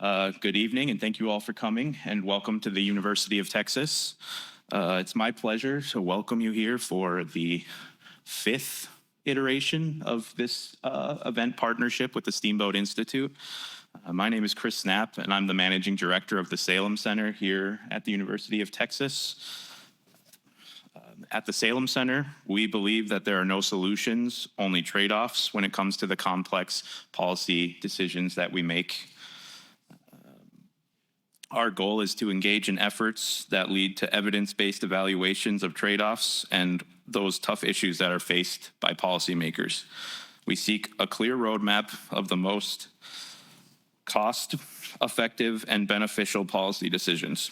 Good evening, and thank you all for coming, and welcome to the University of Texas. It's my pleasure to welcome you here for the fifth iteration of this event partnership with the Steamboat Institute. My name is Chris Snap, and I'm the managing director of the Salem Center here at the University of Texas. At the Salem Center, we believe that there are no solutions, only trade-offs when it comes to the complex policy decisions that we make. Our goal is to engage in efforts that lead to evidence-based evaluations of trade-offs and those tough issues that are faced by policymakers. We seek a clear roadmap of the most cost-effective and beneficial policy decisions.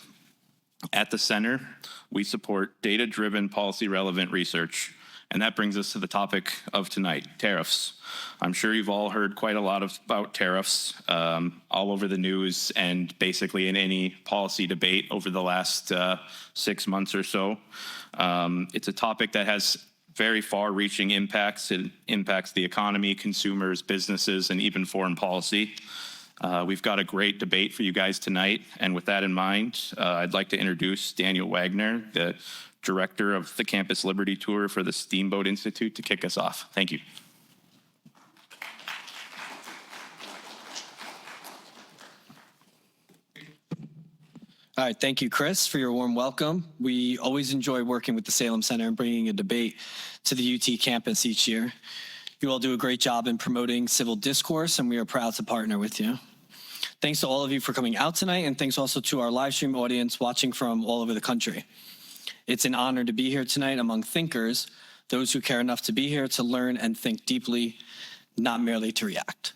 At the center, we support data-driven policy-relevant research, and that brings us to the topic of tonight, tariffs. I'm sure you've all heard quite a lot about tariffs all over the news and basically in any policy debate over the last 6 months or so. It's a topic that has very far-reaching impacts. It impacts the economy, consumers, businesses, and even foreign policy. We've got a great debate for you guys tonight, and with that in mind, I'd like to introduce Daniel Wagner, the director of the Campus Liberty Tour for the Steamboat Institute, to kick us off. Thank you. All right, thank you, Chris, for your warm welcome. We always enjoy working with the Salem Center and bringing a debate to the UT campus each year. You all do a great job in promoting civil discourse, and we are proud to partner with you. Thanks to all of you for coming out tonight, and thanks also to our live stream audience watching from all over the country. It's an honor to be here tonight among thinkers, those who care enough to be here to learn and think deeply, not merely to react.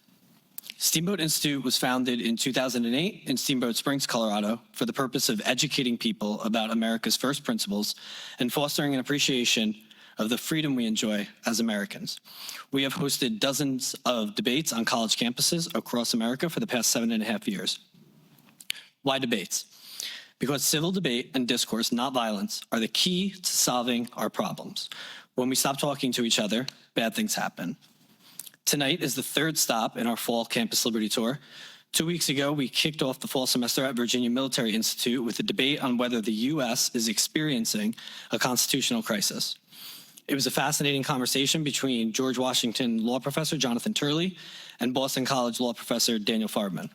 Steamboat Institute was founded in 2008 in Steamboat Springs, Colorado, for the purpose of educating people about America's first principles and fostering an appreciation of the freedom we enjoy as Americans. We have hosted dozens of debates on college campuses across America for the past 7.5 years. Why debates? Because civil debate and discourse, not violence, are the key to solving our problems. When we stop talking to each other, bad things happen. Tonight is the third stop in our fall Campus Liberty Tour. 2 weeks ago, we kicked off the fall semester at Virginia Military Institute with a debate on whether the U.S. is experiencing a constitutional crisis. It was a fascinating conversation between George Washington law professor Jonathan Turley and Boston College law professor Daniel Farbman.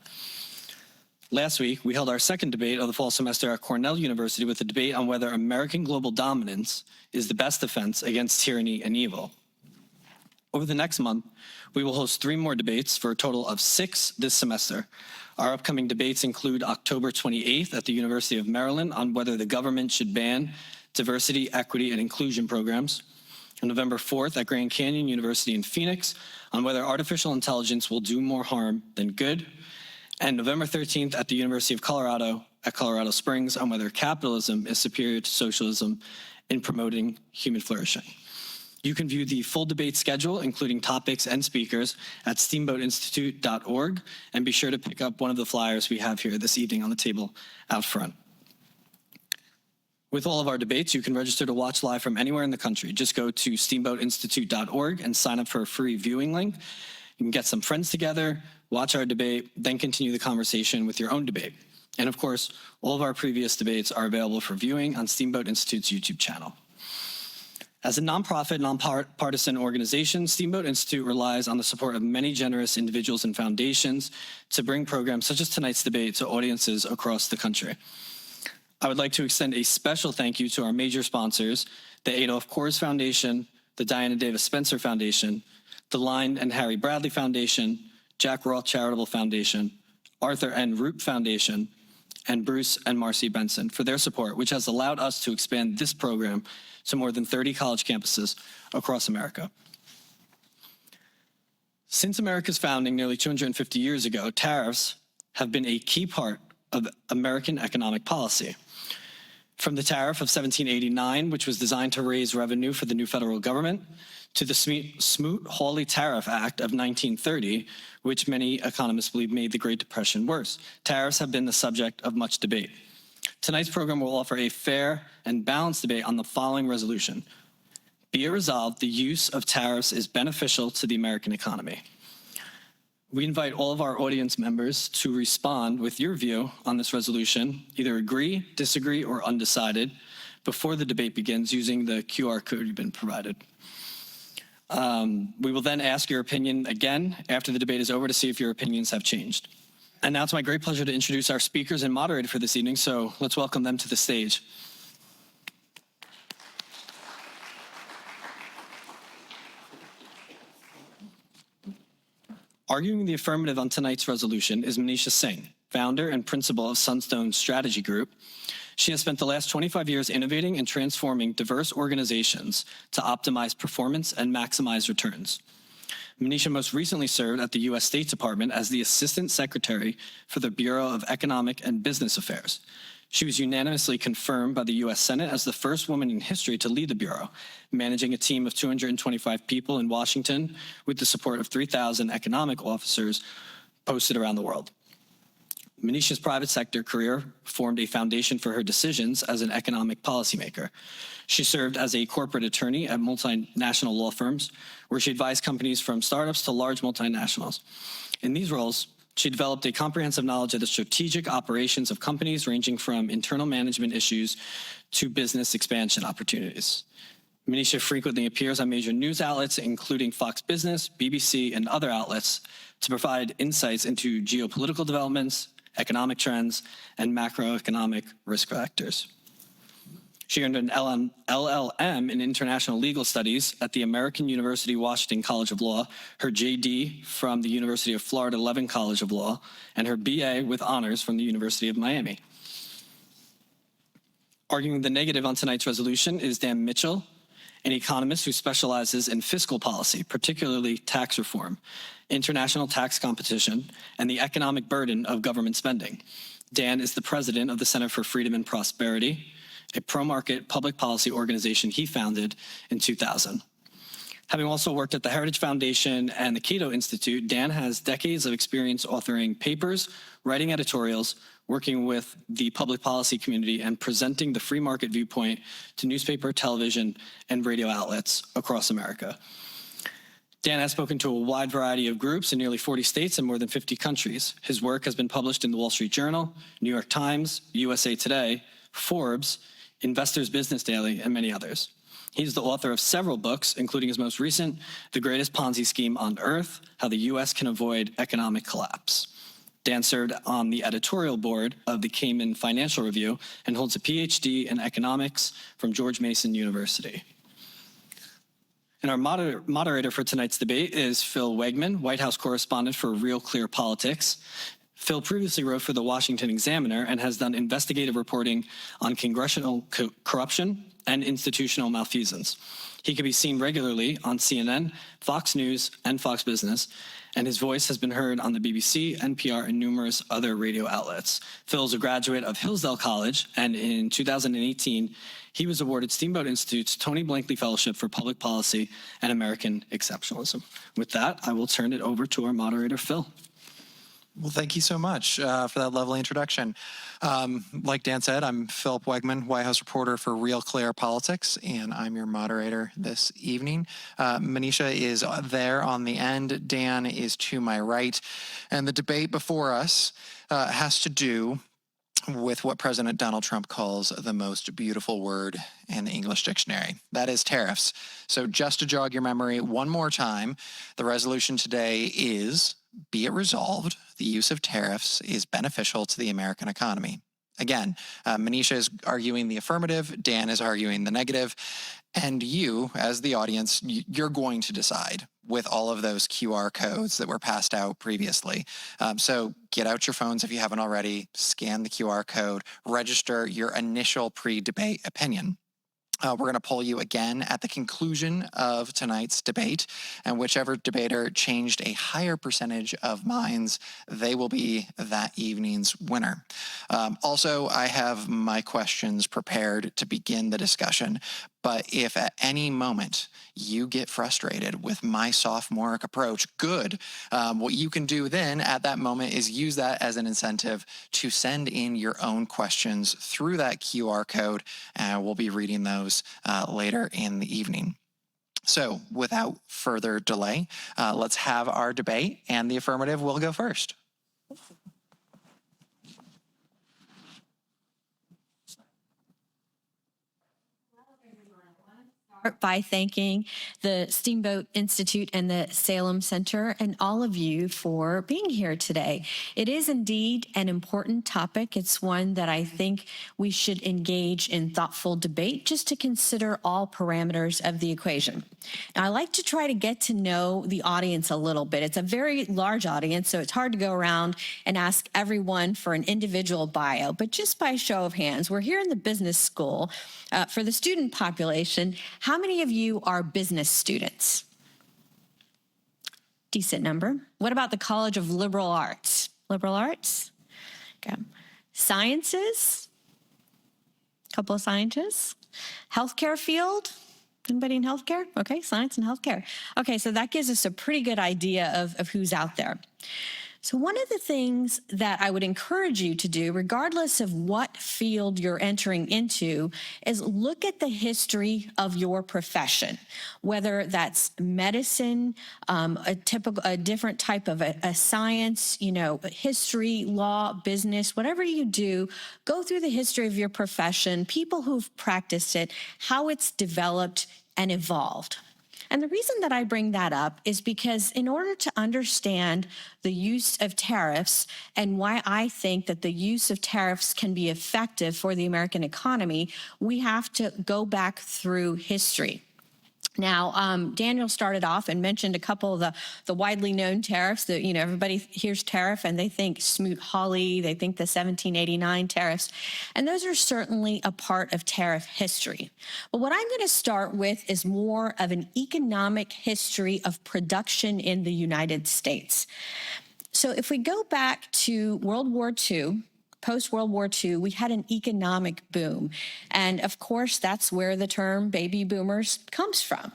Last week, we held our second debate of the fall semester at Cornell University with a debate on whether American global dominance is the best defense against tyranny and evil. Over the next month, we will host 3 more debates for a total of 6 this semester. Our upcoming debates include October 28th at the University of Maryland on whether the government should ban diversity, equity, and inclusion programs, on November 4th at Grand Canyon University in Phoenix on whether artificial intelligence will do more harm than good, and November 13th at the University of Colorado at Colorado Springs on whether capitalism is superior to socialism in promoting human flourishing. You can view the full debate schedule, including topics and speakers, at steamboatinstitute.org, and be sure to pick up one of the flyers we have here this evening on the table out front. With all of our debates, you can register to watch live from anywhere in the country. Just go to steamboatinstitute.org and sign up for a free viewing link. You can get some friends together, watch our debate, then continue the conversation with your own debate. And of course, all of our previous debates are available for viewing on Steamboat Institute's YouTube channel. As a nonprofit, nonpartisan organization, Steamboat Institute relies on the support of many generous individuals and foundations to bring programs such as tonight's debate to audiences across the country. I would like to extend a special thank you to our major sponsors, the Adolph Kors Foundation, the Diana Davis Spencer Foundation, the Line and Harry Bradley Foundation, Jack Roth Charitable Foundation, Arthur N. Root Foundation, and Bruce and Marcy Benson for their support, which has allowed us to expand this program to more than 30 college campuses across America. Since America's founding nearly 250 years ago, tariffs have been a key part of American economic policy. From the tariff of 1789, which was designed to raise revenue for the new federal government, to the Smoot-Hawley Tariff Act of 1930, which many economists believe made the Great Depression worse. Tariffs have been the subject of much debate. Tonight's program will offer a fair and balanced debate on the following resolution. Be it resolved, the use of tariffs is beneficial to the American economy. we invite all of our audience members to respond with your view on this resolution, either agree, disagree, or undecided, before the debate begins using the QR code you've been provided. We will then ask your opinion again after the debate is over to see if your opinions have changed. And now it's my great pleasure to introduce our speakers and moderator for this evening, so let's welcome them to the stage. Arguing the affirmative on tonight's resolution is Manisha Singh, founder and principal of Sunstone Strategy Group. She has spent the last 25 years innovating and transforming diverse organizations to optimize performance and maximize returns. Manisha most recently served at the U.S. State Department as the Assistant Secretary for the Bureau of Economic and Business Affairs. She was unanimously confirmed by the U.S. Senate as the first woman in history to lead the Bureau, managing a team of 225 people in Washington with the support of 3,000 economic officers posted around the world. Manisha's private sector career formed a foundation for her decisions as an economic policymaker. She served as a corporate attorney at multinational law firms, where she advised companies from startups to large multinationals. In these roles, she developed a comprehensive knowledge of the strategic operations of companies, ranging from internal management issues to business expansion opportunities. Manisha frequently appears on major news outlets, including Fox Business, BBC, and other outlets, to provide insights into geopolitical developments, economic trends, and macroeconomic risk factors. She earned an LLM in International Legal Studies at the American University Washington College of Law, her JD from the University of Florida Levin College of Law, and her BA with honors from the University of Miami. Arguing the negative on tonight's resolution is Dan Mitchell, an economist who specializes in fiscal policy, particularly tax reform, international tax competition, and the economic burden of government spending. Dan is the president of the Center for Freedom and Prosperity, a pro-market public policy organization he founded in 2000. Having also worked at the Heritage Foundation and the Cato Institute, Dan has decades of experience authoring papers, writing editorials, working with the public policy community, and presenting the free market viewpoint to newspaper, television, and radio outlets across America. Dan has spoken to a wide variety of groups in nearly 40 states and more than 50 countries. His work has been published in the Wall Street Journal, New York Times, USA Today, Forbes, Investor's Business Daily, and many others. He's the author of several books, including his most recent, The Greatest Ponzi Scheme on Earth, How the U.S. Can Avoid Economic Collapse. Dan served on the editorial board of the Cayman Financial Review and holds a Ph.D. in economics from George Mason University. And our moderator for tonight's debate is Phil Wegman, White House correspondent for Real Clear Politics. Phil previously wrote for the Washington Examiner and has done investigative reporting on congressional corruption and institutional malfeasance. He can be seen regularly on CNN, Fox News, and Fox Business, and his voice has been heard on the BBC, NPR, and numerous other radio outlets. Phil is a graduate of Hillsdale College, and in 2018, he was awarded Steamboat Institute's Tony Blankley Fellowship for Public Policy and American Exceptionalism. With that, I will turn it over to our moderator, Phil. Well, thank you so much for that lovely introduction. Like Dan said, I'm Philip Wegman, White House reporter for Real Clear Politics, and I'm your moderator this evening. Manisha is there on the end. Dan is to my right. And the debate before us has to do with what President Donald Trump calls the most beautiful word in the English dictionary. That is tariffs. So just to jog your memory one more time, the resolution today is, be it resolved, the use of tariffs is beneficial to the American economy. Again, Manisha is arguing the affirmative, Dan is arguing the negative, and you, as the audience, you're going to decide with all of those QR codes that were passed out previously. So get out your phones if you haven't already, scan the QR code, register your initial pre-debate opinion. We're going to poll you again at the conclusion of tonight's debate, and whichever debater changed a higher percentage of minds, they will be that evening's winner. Also, I have my questions prepared to begin the discussion, but if at any moment you get frustrated with my sophomoric approach, good. What you can do then at that moment is use that as an incentive to send in your own questions through that QR code, and we'll be reading those later in the evening. So without further delay, let's have our debate, and the affirmative will go first. By thanking the Steamboat Institute and the Salem Center and all of you for being here today. It is indeed an important topic. It's one that I think we should engage in thoughtful debate just to consider all parameters of the equation. Now, I like to try to get to know the audience a little bit. It's a very large audience, so it's hard to go around and ask everyone for an individual bio, but just by show of hands, we're here in the business school. For the student population, how many of you are business students? Decent number. What about the College of Liberal Arts? Liberal arts? Okay. Sciences? A couple of scientists. Healthcare field? Anybody in healthcare? Okay, science and healthcare. Okay, so that gives us a pretty good idea of who's out there. So one of the things that I would encourage you to do, regardless of what field you're entering into, is look at the history of your profession, whether that's medicine, a different type of a science, history, law, business, whatever you do, go through the history of your profession, people who've practiced it, how it's developed and evolved. And the reason that I bring that up is because in order to understand the use of tariffs and why I think that the use of tariffs can be effective for the American economy, we have to go back through history. Now, Daniel started off and mentioned a couple of the widely known tariffs that, everybody hears tariff and they think Smoot-Hawley, they think the 1789 tariffs, and those are certainly a part of tariff history. But what I'm going to start with is more of an economic history of production in the United States. So if we go back to World War II, post-World War II, we had an economic boom. And of course, that's where the term baby boomers comes from.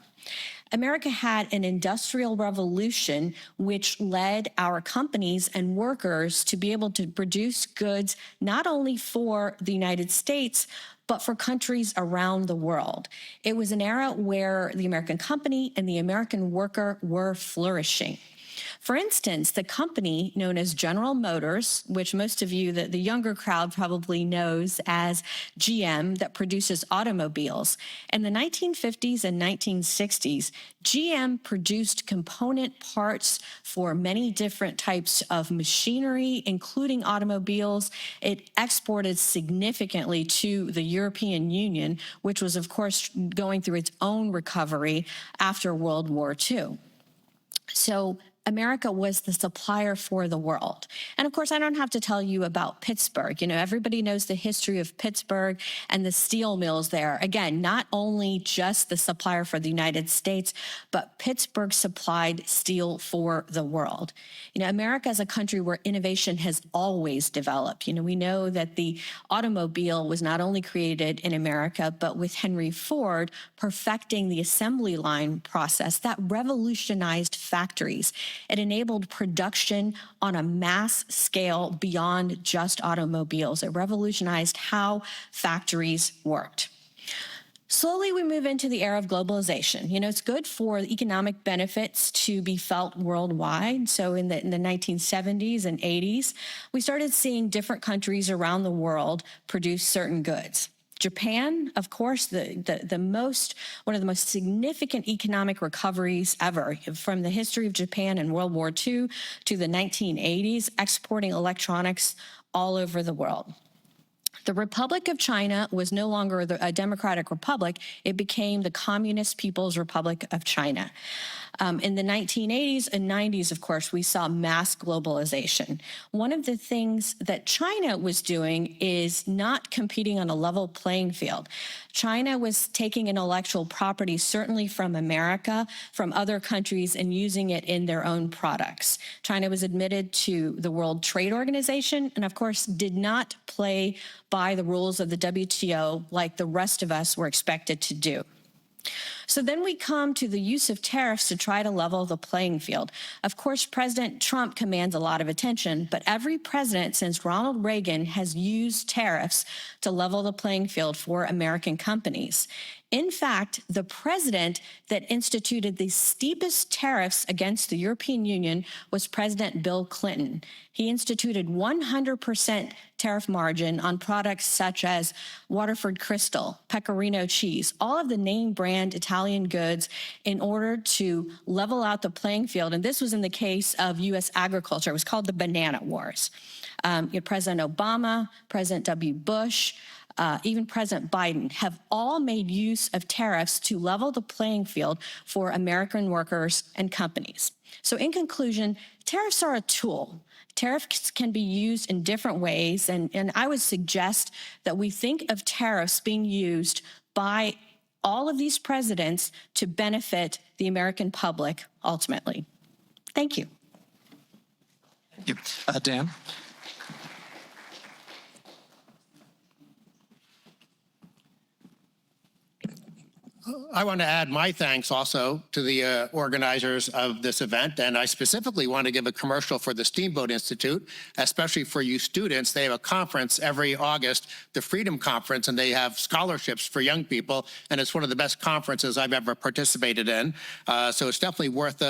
America had an industrial revolution which led our companies and workers to be able to produce goods not only for the United States, but for countries around the world. It was an era where the American company and the American worker were flourishing. For instance, the company known as General Motors, which most of you, the younger crowd probably knows as GM, that produces automobiles. In the 1950s and 1960s, GM produced component parts for many different types of machinery, including automobiles. It exported significantly to the European Union, which was, of course, going through its own recovery after World War II. So America was the supplier for the world. And of course, I don't have to tell you about Pittsburgh. Everybody knows the history of Pittsburgh and the steel mills there. Again, not only just the supplier for the United States, but Pittsburgh supplied steel for the world. America is a country where innovation has always developed. We know that the automobile was not only created in America, but with Henry Ford perfecting the assembly line process that revolutionized factories. It enabled production on a mass scale beyond just automobiles. It revolutionized how factories worked. Slowly, we move into the era of globalization. It's good for economic benefits to be felt worldwide. So in the 1970s and 80s, we started seeing different countries around the world produce certain goods. Japan, of course, one of the most significant economic recoveries ever from the history of Japan in World War II to the 1980s, exporting electronics all over the world. The Republic of China was no longer a democratic republic. It became the Communist People's Republic of China. In the 1980s and 90s, of course, we saw mass globalization. One of the things that China was doing is not competing on a level playing field. China was taking intellectual property, certainly from America, from other countries, and using it in their own products. China was admitted to the World Trade Organization and, of course, did not play by the rules of the WTO like the rest of us were expected to do. So then we come to the use of tariffs to try to level the playing field. Of course, President Trump commands a lot of attention, but every president since Ronald Reagan has used tariffs to level the playing field for American companies. In fact, the president that instituted the steepest tariffs against the European Union was President Bill Clinton. He instituted 100% tariff margin on products such as Waterford Crystal, Pecorino cheese, all of the name brand Italian goods in order to level out the playing field. And this was in the case of U.S. agriculture. It was called the Banana Wars. You had President Obama, President W. Bush, even President Biden have all made use of tariffs to level the playing field for American workers and companies. So in conclusion, tariffs are a tool. Tariffs can be used in different ways, and I would suggest that we think of tariffs being used by all of these presidents to benefit the American public ultimately. Thank you. Thank you. Dan? I want to add my thanks also to the organizers of this event, and I specifically want to give a commercial for the Steamboat Institute, especially for you students. They have a conference every August, the Freedom Conference, and they have scholarships for young people, and it's one of the best conferences I've ever participated in, so it's definitely worth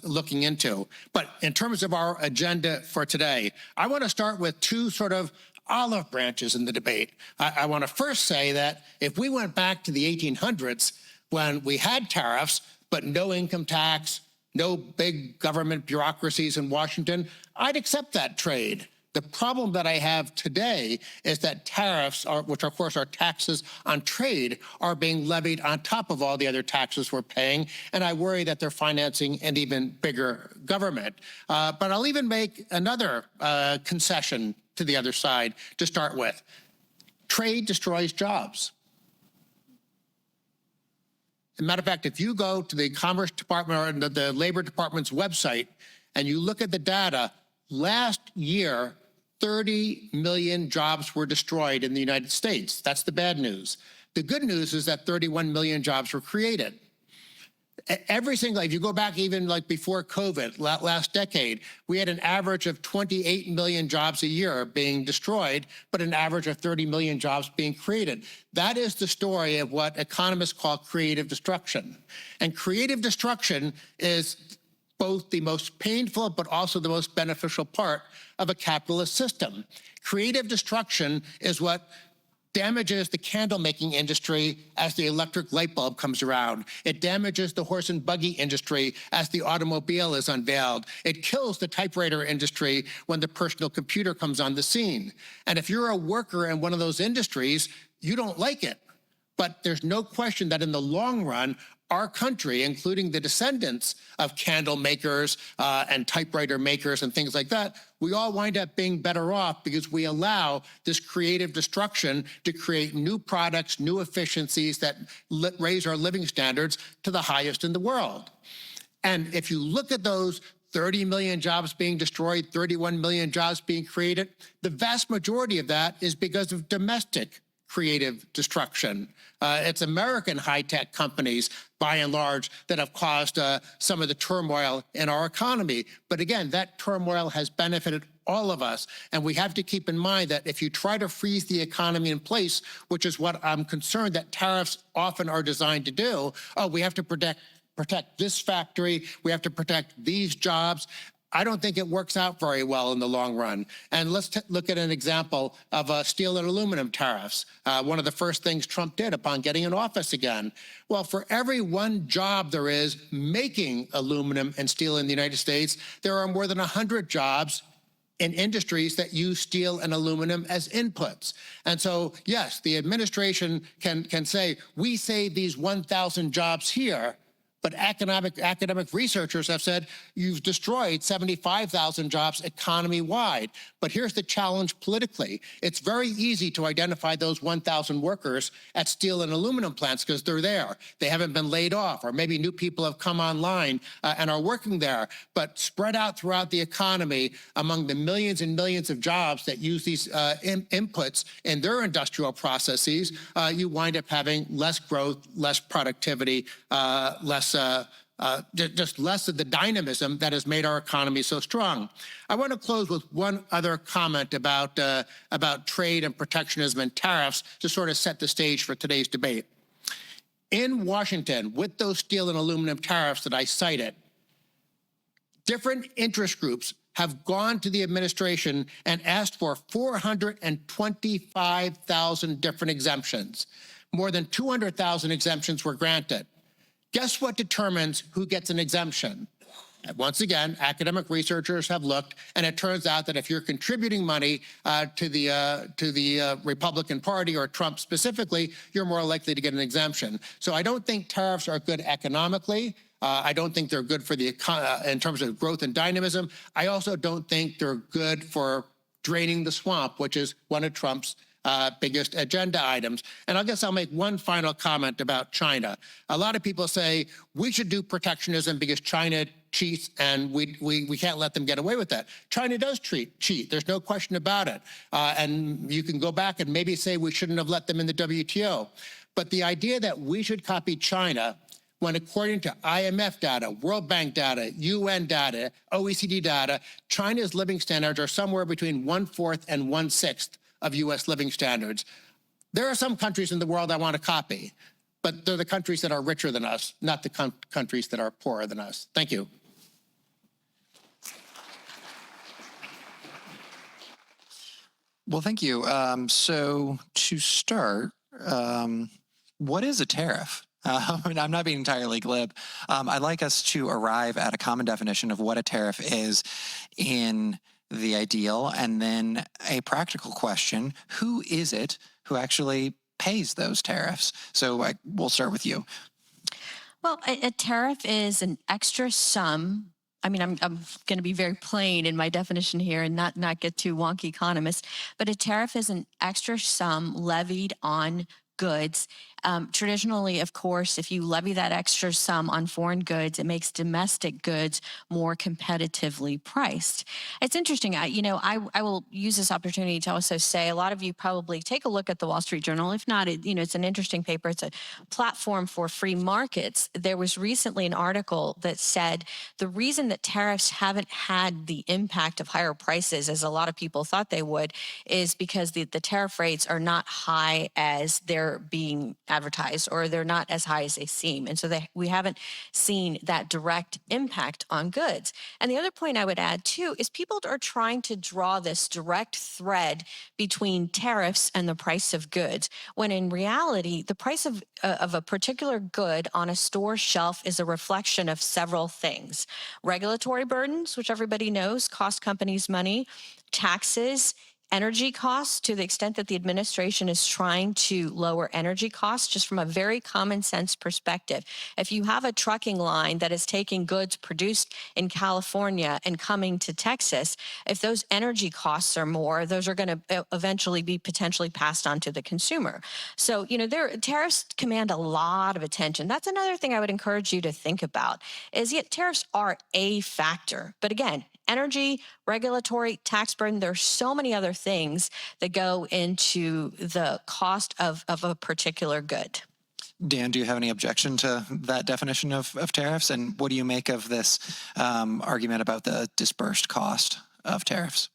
looking into. But in terms of our agenda for today, I want to start with two sort of olive branches in the debate. I want to first say that if we went back to the 1800s, when we had tariffs, but no income tax, no big government bureaucracies in Washington, I'd accept that trade. The problem that I have today is that tariffs, which of course are taxes on trade, are being levied on top of all the other taxes we're paying, and I worry that they're financing an even bigger government. But I'll even make another concession to the other side to start with. Trade destroys jobs. As a matter of fact, if you go to the Commerce Department or the Labor Department's website and you look at the data, last year, 30 million jobs were destroyed in the United States. That's the bad news. The good news is that 31 million jobs were created. Every single, if you go back even like before COVID, last decade, we had an average of 28 million jobs a year being destroyed, but an average of 30 million jobs being created. That is the story of what economists call creative destruction. And creative destruction is both the most painful but also the most beneficial part of a capitalist system. Creative destruction is what damages the candle-making industry as the electric light bulb comes around. It damages the horse and buggy industry as the automobile is unveiled. It kills the typewriter industry when the personal computer comes on the scene. And if you're a worker in one of those industries, you don't like it. But there's no question that in the long run, our country, including the descendants of candle makers and typewriter makers and things like that, we all wind up being better off because we allow this creative destruction to create new products, new efficiencies that raise our living standards to the highest in the world. And if you look at those 30 million jobs being destroyed, 31 million jobs being created, the vast majority of that is because of domestic creative destruction. It's American high-tech companies, by and large, that have caused some of the turmoil in our economy. But again, that turmoil has benefited all of us. And we have to keep in mind that if you try to freeze the economy in place, which is what I'm concerned that tariffs often are designed to do, we have to protect this factory, we have to protect these jobs. I don't think it works out very well in the long run. And let's look at an example of steel and aluminum tariffs. One of the first things Trump did upon getting in office again. Well, for every one job there is making aluminum and steel in the United States, there are more than 100 jobs in industries that use steel and aluminum as inputs. And so, yes, the administration can say, we save these 1,000 jobs here, but academic researchers have said you've destroyed 75,000 jobs economy-wide. But here's the challenge politically. It's very easy to identify those 1,000 workers at steel and aluminum plants because they're there. They haven't been laid off, or maybe new people have come online and are working there. But spread out throughout the economy among the millions and millions of jobs that use these inputs in their industrial processes, you wind up having less growth, less productivity, just less of the dynamism that has made our economy so strong. I want to close with one other comment about trade and protectionism and tariffs to sort of set the stage for today's debate. in Washington, with those steel and aluminum tariffs that I cited, different interest groups have gone to the administration and asked for 425,000 different exemptions. More than 200,000 exemptions were granted. Guess what determines who gets an exemption? Once again, academic researchers have looked, and it turns out that if you're contributing money to the Republican Party or Trump specifically, you're more likely to get an exemption. So I don't think tariffs are good economically. I don't think they're good for the in terms of growth and dynamism. I also don't think they're good for draining the swamp, which is one of Trump's biggest agenda items. And I guess I'll make one final comment about China. A lot of people say we should do protectionism because China cheats and we can't let them get away with that. China does cheat. There's no question about it. And you can go back and maybe say we shouldn't have let them in the WTO. But the idea that we should copy China when according to IMF data, World Bank data, UN data, OECD data, China's living standards are somewhere between 1/4 and 1/6 of US living standards. There are some countries in the world I want to copy, but they're the countries that are richer than us, not the countries that are poorer than us. Thank you. Well, thank you. So to start, what is a tariff? I'm not being entirely glib. I'd like us to arrive at a common definition of what a tariff is in the ideal, and then a practical question: who is it who actually pays those tariffs? So we'll start with you. Well, a tariff is an extra sum. I mean, I'm going to be very plain in my definition here and not get too wonky economist, but a tariff is an extra sum levied on goods. Traditionally, of course, if you levy that extra sum on foreign goods, it makes domestic goods more competitively priced. It's interesting. I will use this opportunity to also say a lot of you probably take a look at the Wall Street Journal. If not, it's an interesting paper. It's a platform for free markets. There was recently an article that said the reason that tariffs haven't had the impact of higher prices as a lot of people thought they would is because the tariff rates are not high as they're being advertised, or they're not as high as they seem. And so we haven't seen that direct impact on goods. And the other point I would add too is people are trying to draw this direct thread between tariffs and the price of goods, when in reality, the price of a particular good on a store shelf is a reflection of several things. Regulatory burdens, which everybody knows cost companies money, taxes, energy costs, to the extent that the administration is trying to lower energy costs, just from a very common sense perspective. If you have a trucking line that is taking goods produced in California and coming to Texas, if those energy costs are more, those are going to eventually be potentially passed on to the consumer. So, tariffs command a lot of attention. That's another thing I would encourage you to think about is, tariffs are a factor. But again, energy, regulatory, tax burden, there are so many other things that go into the cost of a particular good. Dan, do you have any objection to that definition of tariffs? And what do you make of this argument about the dispersed cost of tariffs?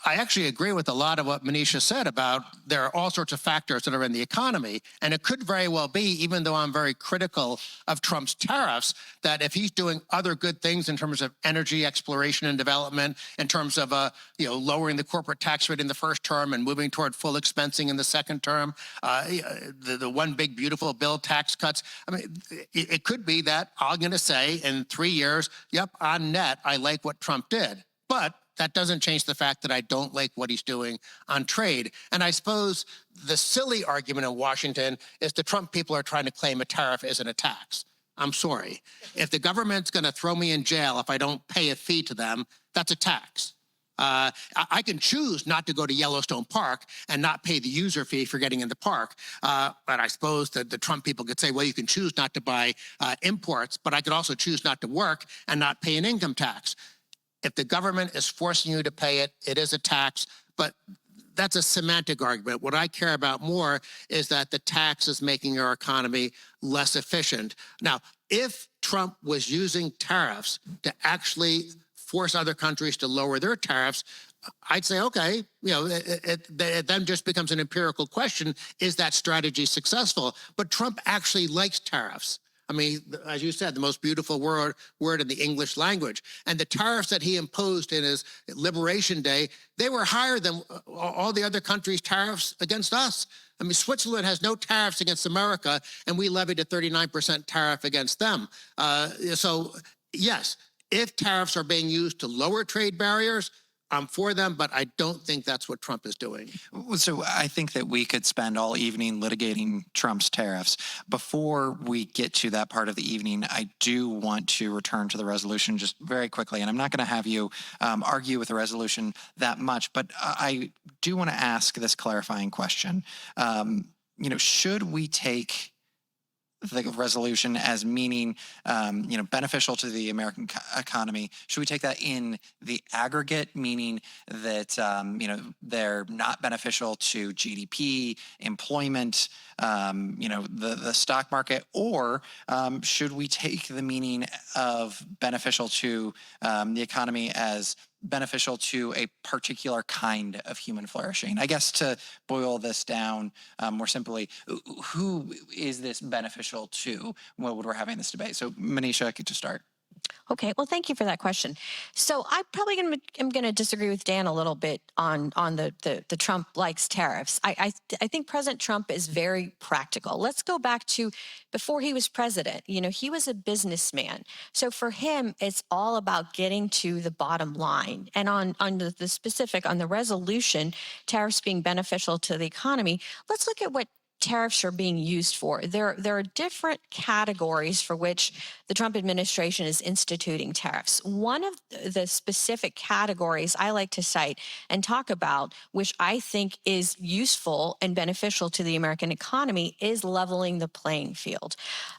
I actually agree with a lot of what Manisha said about there are all sorts of factors that are in the economy. And it could very well be, even though I'm very critical of Trump's tariffs, that if he's doing other good things in terms of energy exploration and development, in terms of lowering the corporate tax rate in the first term and moving toward full expensing in the second term, the one big beautiful bill tax cuts. I mean, it could be that I'm going to say in 3 years, yep, on net, I like what Trump did. But that doesn't change the fact that I don't like what he's doing on trade. And I suppose the silly argument in Washington is the Trump people are trying to claim a tariff isn't a tax. I'm sorry. If the government's going to throw me in jail if I don't pay a fee to them, that's a tax. I can choose not to go to Yellowstone Park and not pay the user fee for getting in the park. But I suppose that the Trump people could say, well, you can choose not to buy imports, but I could also choose not to work and not pay an income tax. If the government is forcing you to pay it, it is a tax, but that's a semantic argument. What I care about more is that the tax is making our economy less efficient. Now, if Trump was using tariffs to actually force other countries to lower their tariffs, I'd say, okay, it then just becomes an empirical question. Is that strategy successful? But Trump actually likes tariffs. I mean, as you said, the most beautiful word in the English language. And the tariffs that he imposed in his Liberation Day, they were higher than all the other countries' tariffs against us. I mean, Switzerland has no tariffs against America, and we levied a 39% tariff against them. So, yes, if tariffs are being used to lower trade barriers, I'm for them, but I don't think that's what Trump is doing. So I think that we could spend all evening litigating Trump's tariffs. Before we get to that part of the evening, I do want to return to the resolution just very quickly. And I'm not going to have you argue with the resolution that much, but I do want to ask this clarifying question. Should we take the resolution as meaning, beneficial to the American economy? Should we take that in the aggregate, meaning that, they're not beneficial to GDP, employment, the stock market, or should we take the meaning of beneficial to the economy as beneficial to a particular kind of human flourishing? I guess to boil this down more simply, who is this beneficial to when we're having this debate? So Manisha, to start. Okay, well, thank you for that question. So I'm probably am going to disagree with Dan a little bit on the Trump likes tariffs. I think President Trump is very practical. Let's go back to before he was president. He was a businessman. So for him, it's all about getting to the bottom line. And on the specific, on the resolution, tariffs being beneficial to the economy, let's look at what tariffs are being used for. There are different categories for which the Trump administration is instituting tariffs. One of the specific categories I like to cite and talk about, which I think is useful and beneficial to the American economy, is leveling the playing field.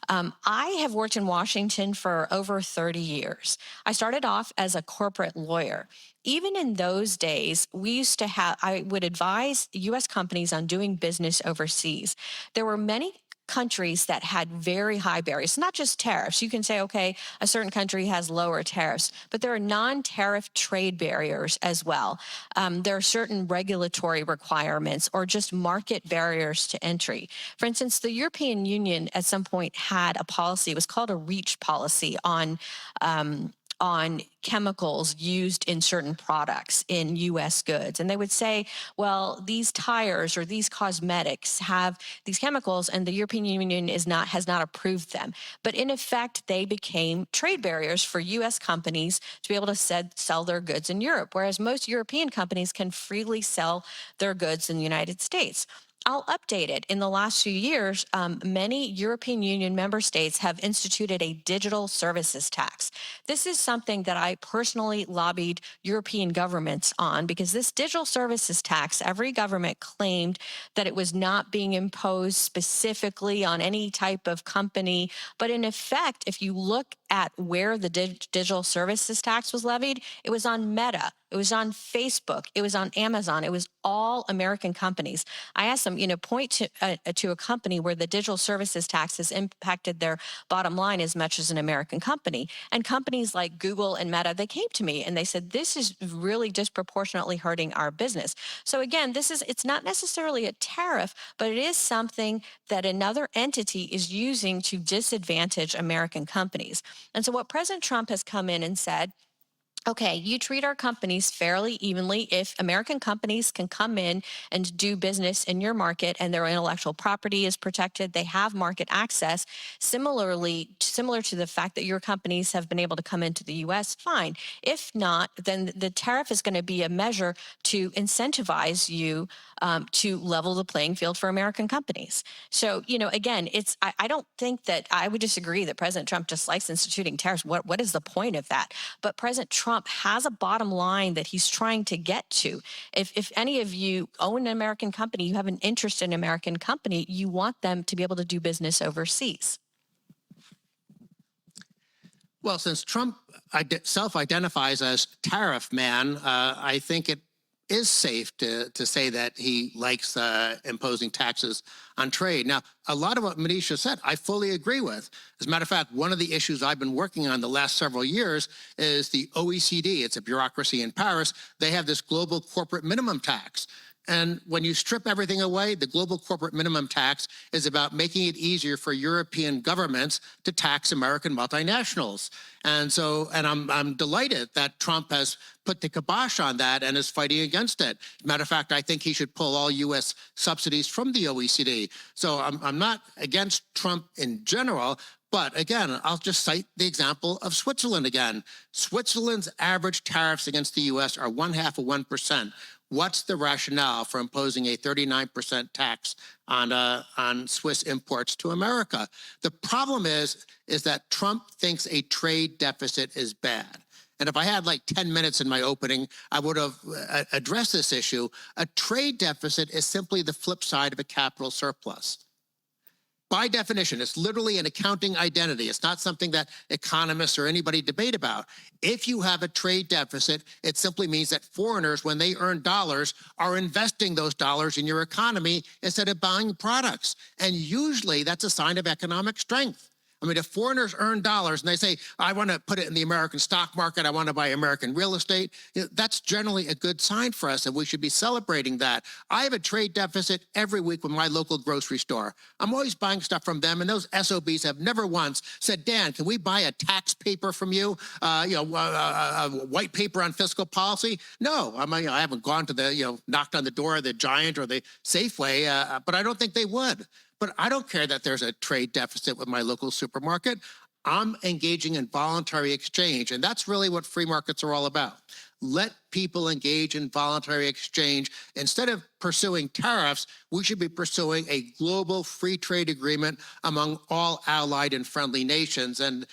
I have worked in Washington for over 30 years. I started off as a corporate lawyer. Even in those days, I would advise U.S. companies on doing business overseas. There were many countries that had very high barriers, not just tariffs. You can say, okay, a certain country has lower tariffs, but there are non-tariff trade barriers as well. There are certain regulatory requirements or just market barriers to entry. For instance, the European Union at some point had a policy, it was called a REACH policy on chemicals used in certain products in U.S. goods. And they would say, well, these tires or these cosmetics have these chemicals and the European Union has not approved them. But in effect, they became trade barriers for U.S. companies to be able to sell their goods in Europe, whereas most European companies can freely sell their goods in the United States. I'll update it. In the last few years, many European Union member states have instituted a digital services tax. This is something that I personally lobbied European governments on because this digital services tax, every government claimed that it was not being imposed specifically on any type of company. But in effect, if you look at where the digital services tax was levied, it was on Meta, it was on Facebook, it was on Amazon, it was all American companies. I asked them, point to a company where the digital services tax has impacted their bottom line as much as an American company. And companies like Google and Meta, they came to me and they said, this is really disproportionately hurting our business. So again, it's not necessarily a tariff, but it is something that another entity is using to disadvantage American companies. And so what President Trump has come in and said, okay, you treat our companies fairly evenly. If American companies can come in and do business in your market and their intellectual property is protected, they have market access. Similar to the fact that your companies have been able to come into the U.S., fine. If not, then the tariff is going to be a measure to incentivize you to level the playing field for American companies. So, again, I don't think that I would disagree that President Trump just likes instituting tariffs. What is the point of that? But President Trump has a bottom line that he's trying to get to. If any of you own an American company, you have an interest in an American company, you want them to be able to do business overseas. Well, since Trump self-identifies as tariff man, I think is safe to say that he likes imposing taxes on trade. Now, a lot of what Manisha said, I fully agree with. As a matter of fact, one of the issues I've been working on the last several years is the OECD. It's a bureaucracy in Paris. They have this global corporate minimum tax. And when you strip everything away, the global corporate minimum tax is about making it easier for European governments to tax American multinationals. And I'm delighted that Trump has put the kibosh on that and is fighting against it. As a matter of fact, I think he should pull all U.S. subsidies from the OECD. So I'm not against Trump in general. But again, I'll just cite the example of Switzerland again. Switzerland's average tariffs against the U.S. are 0.5%. What's the rationale for imposing a 39% tax on Swiss imports to America? The problem is that Trump thinks a trade deficit is bad. And if I had like 10 minutes in my opening, I would have addressed this issue. A trade deficit is simply the flip side of a capital surplus. By definition, it's literally an accounting identity. It's not something that economists or anybody debate about. If you have a trade deficit, it simply means that foreigners, when they earn dollars, are investing those dollars in your economy instead of buying products. And usually that's a sign of economic strength. I mean, if foreigners earn dollars and they say, I want to put it in the American stock market, I want to buy American real estate, that's generally a good sign for us, and we should be celebrating that. I have a trade deficit every week with my local grocery store. I'm always buying stuff from them, and those SOBs have never once said, Dan, can we buy a tax paper from you, a white paper on fiscal policy? No, I haven't gone to knocked on the door of the Giant or the Safeway, but I don't think they would. But I don't care that there's a trade deficit with my local supermarket. I'm engaging in voluntary exchange, and that's really what free markets are all about. Let people engage in voluntary exchange. Instead of pursuing tariffs, we should be pursuing a global free trade agreement among all allied and friendly nations. And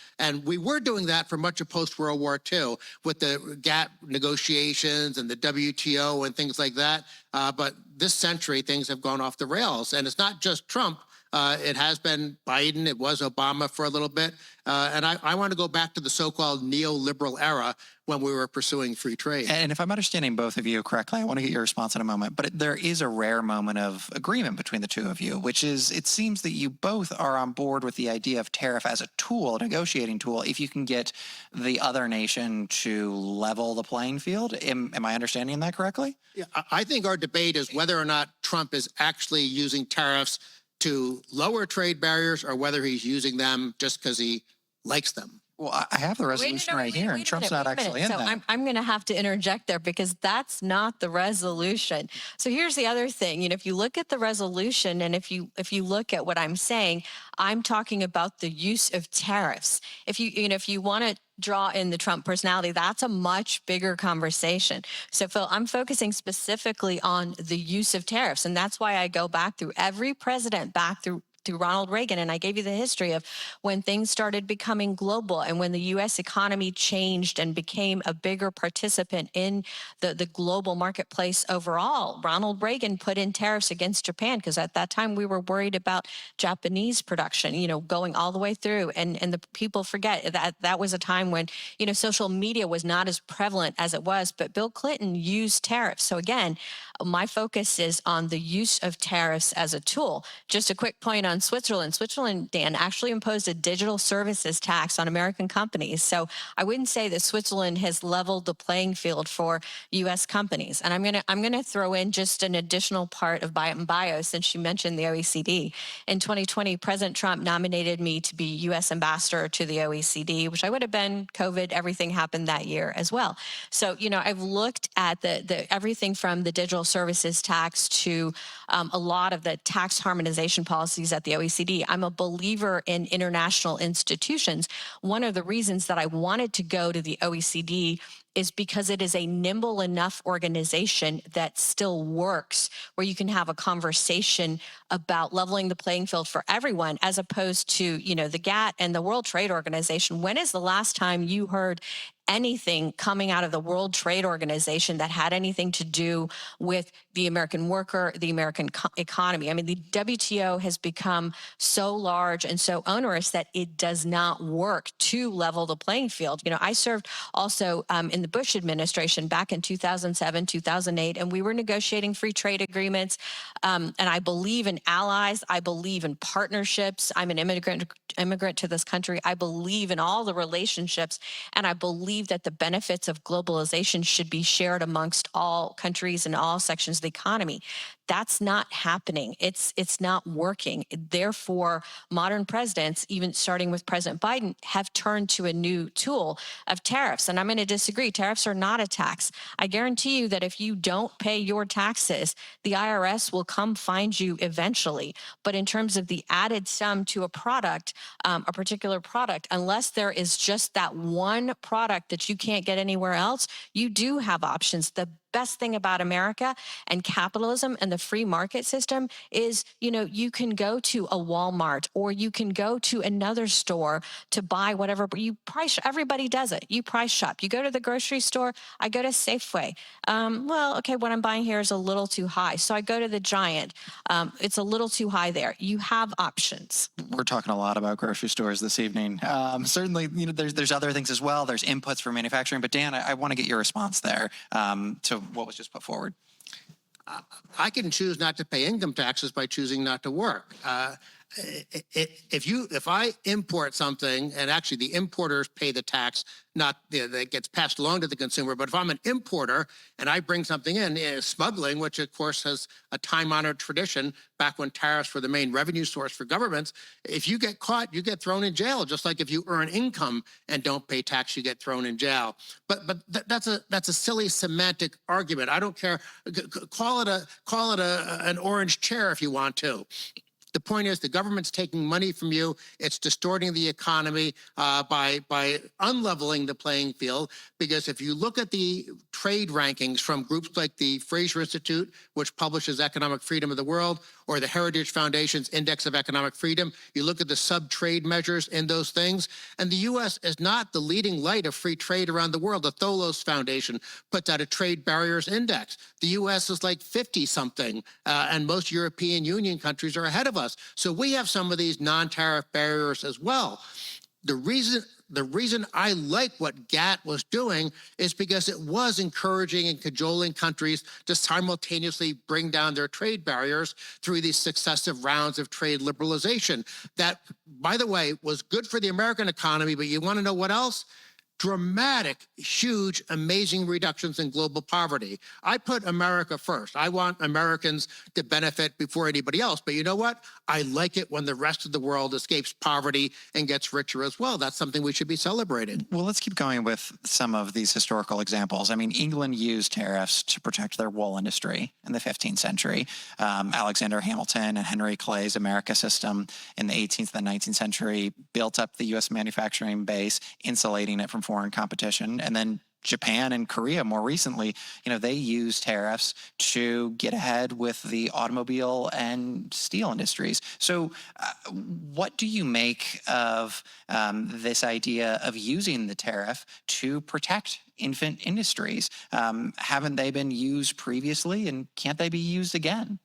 we were doing that for much of post-World War II with the GATT negotiations and the WTO and things like that. But this century, things have gone off the rails. And it's not just Trump. It has been Biden. It was Obama for a little bit. And I want to go back to the so-called neoliberal era when we were pursuing free trade. And if I'm understanding both of you correctly, I want to get your response in a moment, but there is a rare moment of agreement between the two of you, which is it seems that you both are on board with the idea of tariff as a tool, a negotiating tool, if you can get the other nation to level the playing field. Am I understanding that correctly? Yeah, I think our debate is whether or not Trump is actually using tariffs to lower trade barriers or whether he's using them just because he likes them. Well, I have the resolution right here, and Trump's not actually in that. I'm going to have to interject there because that's not the resolution. So here's the other thing. If you look at the resolution and if you look at what I'm saying, I'm talking about the use of tariffs. If you want to draw in the Trump personality, that's a much bigger conversation. So Phil, I'm focusing specifically on the use of tariffs. And that's why I go back through every president, back through Ronald Reagan. And I gave you the history of when things started becoming global and when the U.S. economy changed and became a bigger participant in the global marketplace overall. Ronald Reagan put in tariffs against Japan because at that time we were worried about Japanese production, going all the way through. And the people forget that was a time when, social media was not as prevalent as it was, but Bill Clinton used tariffs. So again, my focus is on the use of tariffs as a tool. Just a quick point on Switzerland. Switzerland, Dan, actually imposed a digital services tax on American companies. So I wouldn't say that Switzerland has leveled the playing field for U.S. companies. And I'm gonna throw in just an additional part of bio since you mentioned the OECD. In 2020, President Trump nominated me to be U.S. ambassador to the OECD, which I would have been. COVID, everything happened that year as well. So I've looked at the everything from the digital services tax to a lot of the tax harmonization policies at the OECD. I'm a believer in international institutions. One of the reasons that I wanted to go to the OECD is because it is a nimble enough organization that still works, where you can have a conversation about leveling the playing field for everyone, as opposed to, the GATT and the World Trade Organization. When is the last time you heard anything coming out of the World Trade Organization that had anything to do with the American worker, the American economy? I mean, the WTO has become so large and so onerous that it does not work to level the playing field. I served also in the Bush administration back in 2007, 2008, and we were negotiating free trade agreements. And I believe in allies. I believe in partnerships. I'm an immigrant to this country. I believe in all the relationships, and I believe that the benefits of globalization should be shared amongst all countries and all sections of the economy. That's not happening. It's not working. Therefore, modern presidents, even starting with President Biden, have turned to a new tool of tariffs. And I'm going to disagree. Tariffs are not a tax. I guarantee you that if you don't pay your taxes, the IRS will come find you eventually. But in terms of the added sum to a product, a particular product, unless there is just that one product that you can't get anywhere else, you do have options. The best thing about America and capitalism and the free market system is, you can go to a Walmart or you can go to another store to buy whatever, but you price, everybody does it. You price shop. You go to the grocery store. I go to Safeway. What I'm buying here is a little too high. So I go to the Giant. It's a little too high there. You have options. We're talking a lot about grocery stores this evening. Certainly, there's other things as well. There's inputs for manufacturing. But Dan, I want to get your response there to what was just put forward. I can choose not to pay income taxes by choosing not to work. If I import something, and actually the importers pay the tax, not that gets passed along to the consumer, but if I'm an importer and I bring something in, smuggling, which of course has a time-honored tradition back when tariffs were the main revenue source for governments, if you get caught, you get thrown in jail, just like if you earn income and don't pay tax, you get thrown in jail. But that's a silly semantic argument. I don't care. Call it an orange chair if you want to. The point is the government's taking money from you. It's distorting the economy by unleveling the playing field. Because if you look at the trade rankings from groups like the Fraser Institute, which publishes Economic Freedom of the World, or the Heritage Foundation's Index of Economic Freedom, you look at the sub-trade measures in those things, and the U.S. is not the leading light of free trade around the world. The Tholos Foundation puts out a trade barriers index. The U.S. is like 50-something, and most European Union countries are ahead of us. So we have some of these non-tariff barriers as well. The reason I like what GATT was doing is because it was encouraging and cajoling countries to simultaneously bring down their trade barriers through these successive rounds of trade liberalization. That, by the way, was good for the American economy, but you want to know what else? Dramatic, huge, amazing reductions in global poverty. I put America first. I want Americans to benefit before anybody else. But you know what? I like it when the rest of the world escapes poverty and gets richer as well. That's something we should be celebrating. Well, let's keep going with some of these historical examples. I mean, England used tariffs to protect their wool industry in the 15th century. Alexander Hamilton and Henry Clay's America system in the 18th and 19th century built up the U.S. manufacturing base, insulating it from foreign competition. And then Japan and Korea more recently, they use tariffs to get ahead with the automobile and steel industries. So what do you make of this idea of using the tariff to protect infant industries? Haven't they been used previously, and can't they be used again?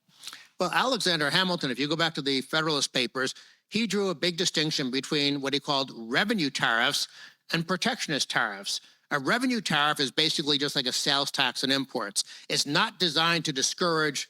Well, Alexander Hamilton, if you go back to the Federalist Papers, he drew a big distinction between what he called revenue tariffs and protectionist tariffs. A revenue tariff is basically just like a sales tax on imports. It's not designed to discourage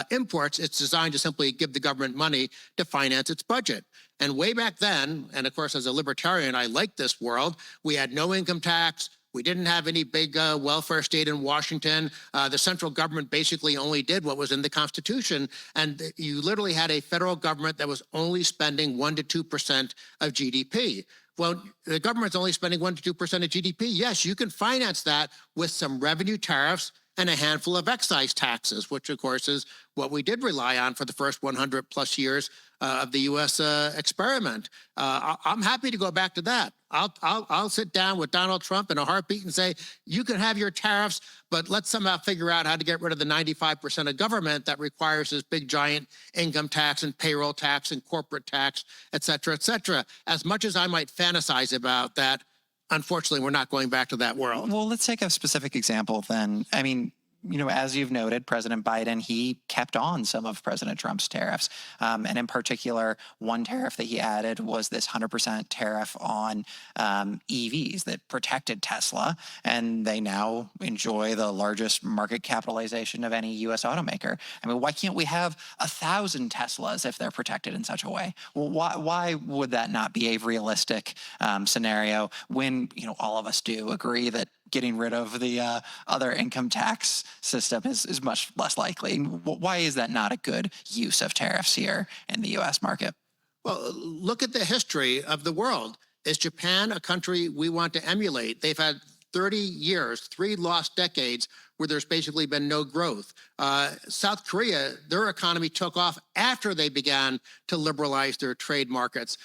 imports. It's designed to simply give the government money to finance its budget. And way back then, and of course, as a libertarian, I like this world, we had no income tax. We didn't have any big welfare state in Washington. The central government basically only did what was in the Constitution. And you literally had a federal government that was only spending 1% to 2% of GDP. Well, the government's only spending 1% to 2% of GDP. Yes, you can finance that with some revenue tariffs and a handful of excise taxes, which of course is what we did rely on for the first 100 plus years of the U.S. Experiment. I'm happy to go back to that. I'll sit down with Donald Trump in a heartbeat and say, you can have your tariffs, but let's somehow figure out how to get rid of the 95% of government that requires this big giant income tax and payroll tax and corporate tax, et cetera, et cetera. As much as I might fantasize about that, unfortunately, we're not going back to that world. Well, let's take a specific example then. I mean, as you've noted, President Biden, he kept on some of President Trump's tariffs. And in particular, one tariff that he added was this 100% tariff on EVs that protected Tesla. And they now enjoy the largest market capitalization of any U.S. automaker. I mean, why can't we have 1,000 Teslas if they're protected in such a way? Well, why would that not be a realistic scenario when, all of us do agree that getting rid of the other income tax system is much less likely? Why is that not a good use of tariffs here in the U.S. market? Well, look at the history of the world. Is Japan a country we want to emulate? They've had 30 years, 3 lost decades, where there's basically been no growth. South Korea, their economy took off after they began to liberalize their trade markets.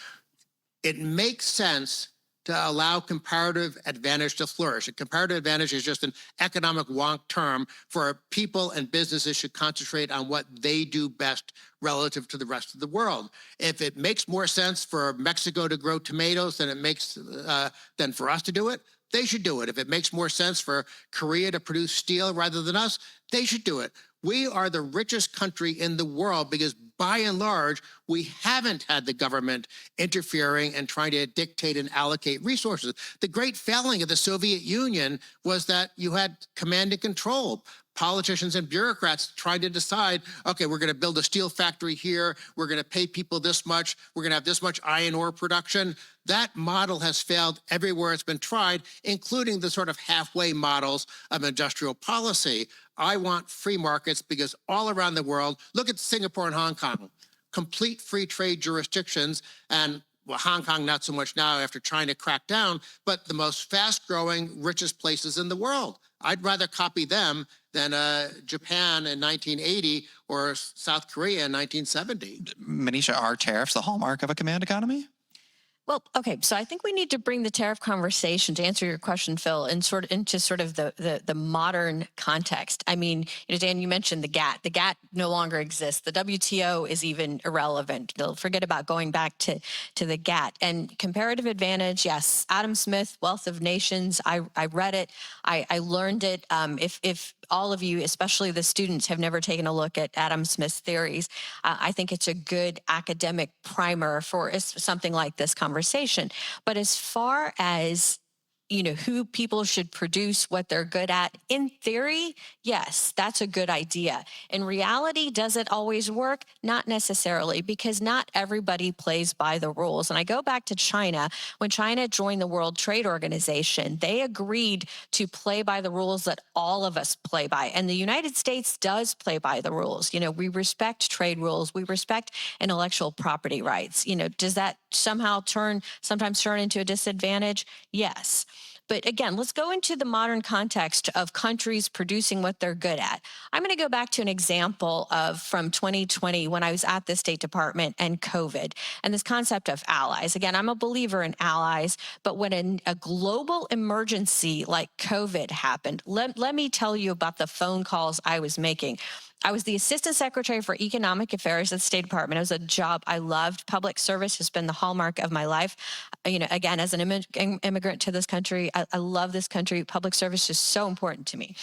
It makes sense to allow comparative advantage to flourish. A comparative advantage is just an economic wonk term for people, and businesses should concentrate on what they do best relative to the rest of the world. If it makes more sense for Mexico to grow tomatoes than for us to do it, they should do it. If it makes more sense for Korea to produce steel rather than us, they should do it. We are the richest country in the world because, by and large, we haven't had the government interfering and trying to dictate and allocate resources. The great failing of the Soviet Union was that you had command and control. Politicians and bureaucrats tried to decide, okay, we're going to build a steel factory here, we're going to pay people this much, we're going to have this much iron ore production. That model has failed everywhere it's been tried, including the sort of halfway models of industrial policy. I want free markets because all around the world, look at Singapore and Hong Kong, complete free trade jurisdictions, and well, Hong Kong not so much now after China cracked down, but the most fast-growing, richest places in the world. I'd rather copy them than Japan in 1980 or South Korea in 1970. Manisha, are tariffs the hallmark of a command economy? Well, okay, so I think we need to bring the tariff conversation, to answer your question, Phil, into the modern context. I mean, Dan, you mentioned the GATT. The GATT no longer exists. The WTO is even irrelevant. They'll forget about going back to the GATT. And comparative advantage, yes, Adam Smith, Wealth of Nations. I read it. I learned it. If all of you, especially the students, have never taken a look at Adam Smith's theories, I think it's a good academic primer for something like this conversation. But as far as who people should produce what they're good at, in theory, yes, that's a good idea. In reality, does it always work? Not necessarily, because not everybody plays by the rules. And I go back to China. When China joined the World Trade Organization, they agreed to play by the rules that all of us play by. And the United States does play by the rules. We respect trade rules. We respect intellectual property rights. Does that sometimes turn into a disadvantage? Yes. But again, let's go into the modern context of countries producing what they're good at. I'm going to go back to an example from 2020 when I was at the State Department and COVID and this concept of allies. Again, I'm a believer in allies, but when a global emergency like COVID happened, let me tell you about the phone calls I was making. I was the Assistant Secretary for Economic Affairs at the State Department. It was a job I loved. Public service has been the hallmark of my life. Again, as an immigrant to this country, I love this country. Public service is so important to me.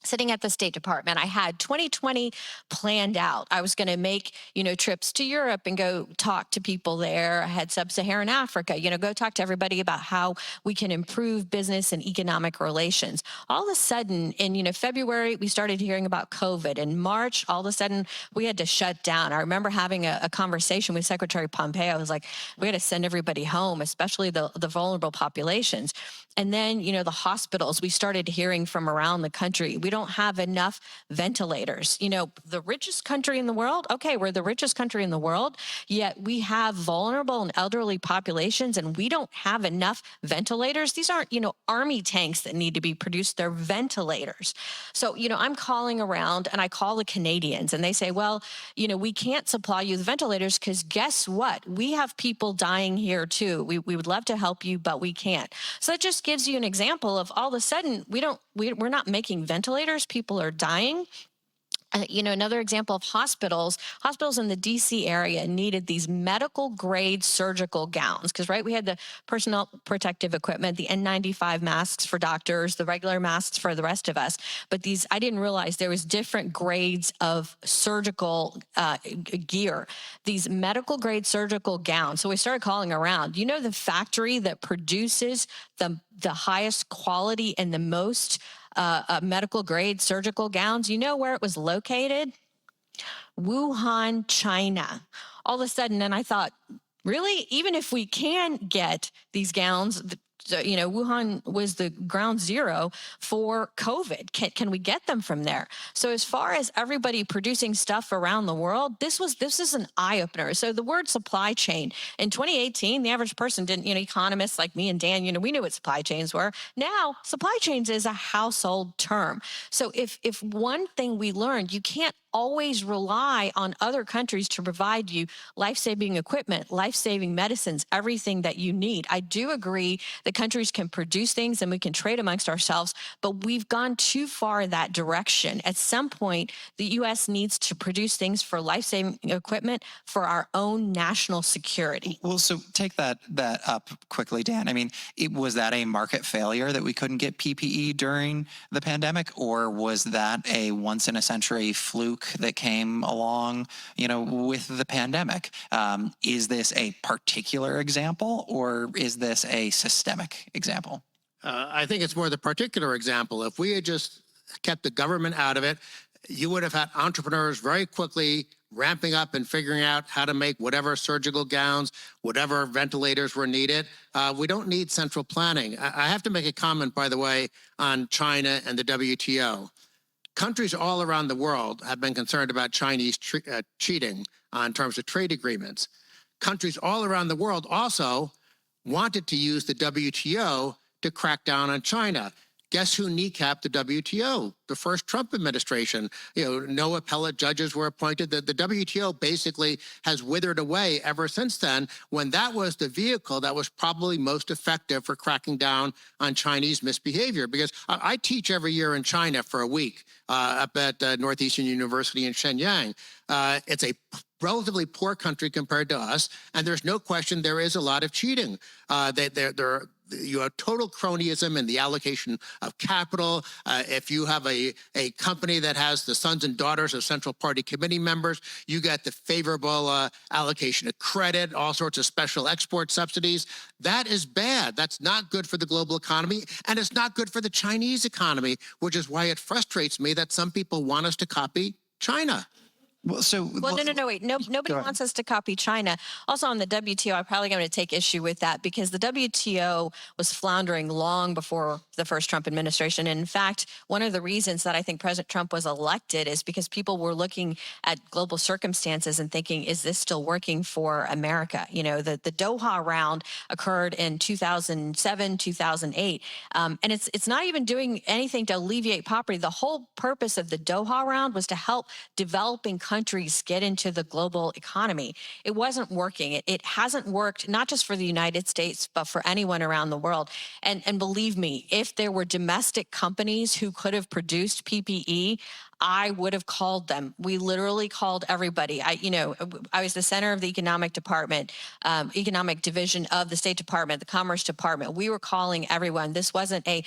Sitting at the State Department, I had 2020 planned out. I was going to make, trips to Europe and go talk to people there. I had sub-Saharan Africa, go talk to everybody about how we can improve business and economic relations. All of a sudden, in February, we started hearing about COVID. In March, all of a sudden, we had to shut down. I remember having a conversation with Secretary Pompeo. I was like, we got to send everybody home, especially the vulnerable populations. And then, the hospitals, we started hearing from around the country, we don't have enough ventilators. The richest country in the world, okay, we're the richest country in the world, yet we have vulnerable and elderly populations and we don't have enough ventilators. These aren't, army tanks that need to be produced, they're ventilators. So, I'm calling around and I call the Canadians and they say, well, we can't supply you the ventilators because guess what? We have people dying here too. We would love to help you, but we can't. So that just gives you an example of all of a sudden we're not making ventilators, people are dying. Another example of hospitals in the DC area needed these medical grade surgical gowns because, right, we had the personal protective equipment, the N95 masks for doctors, the regular masks for the rest of us. But I didn't realize there was different grades of surgical gear, these medical grade surgical gowns. So we started calling around. The factory that produces the highest quality and the most medical grade surgical gowns, where it was located? Wuhan, China. All of a sudden, and I thought, really? Even if we can get these gowns, Wuhan was the ground zero for COVID. Can we get them from there? So as far as everybody producing stuff around the world, this is an eye opener. So the word supply chain in 2018, the average person didn't, economists like me and Dan, we knew what supply chains were. Now supply chains is a household term. So if one thing we learned, you can't always rely on other countries to provide you life-saving equipment, life-saving medicines, everything that you need. I do agree that countries can produce things and we can trade amongst ourselves, but we've gone too far in that direction. At some point, the U.S. needs to produce things for life-saving equipment for our own national security. Well, so take that up quickly, Dan. I mean, was that a market failure that we couldn't get PPE during the pandemic, or was that a once-in-a-century fluke that came along, with the pandemic? Is this a particular example, or is this a systemic example? I think it's more the particular example. If we had just kept the government out of it, you would have had entrepreneurs very quickly ramping up and figuring out how to make whatever surgical gowns, whatever ventilators were needed. We don't need central planning. I have to make a comment, by the way, on China and the WTO. Countries all around the world have been concerned about Chinese cheating on terms of trade agreements. Countries all around the world also wanted to use the WTO to crack down on China. Guess who kneecapped the WTO? The first Trump administration. No appellate judges were appointed. The WTO basically has withered away ever since then, when that was the vehicle that was probably most effective for cracking down on Chinese misbehavior. Because I teach every year in China for a week up at Northeastern University in Shenyang. It's a relatively poor country compared to us, and there's no question there is a lot of cheating. You have total cronyism in the allocation of capital. If you have a company that has the sons and daughters of Central Party committee members, you get the favorable allocation of credit, all sorts of special export subsidies. That is bad. That's not good for the global economy, and it's not good for the Chinese economy, which is why it frustrates me that some people want us to copy China. Well, no, wait. Nobody wants us to copy China. Also on the WTO, I'm probably going to take issue with that because the WTO was floundering long before the first Trump administration. And in fact, one of the reasons that I think President Trump was elected is because people were looking at global circumstances and thinking, is this still working for America? The Doha round occurred in 2007, 2008. And it's not even doing anything to alleviate poverty. The whole purpose of the Doha round was to help developing countries get into the global economy. It wasn't working. It hasn't worked, not just for the United States, but for anyone around the world. And believe me, if there were domestic companies who could have produced PPE, I would have called them. We literally called everybody. I was the center of the economic department, economic division of the State Department, the Commerce Department. We were calling everyone. This was a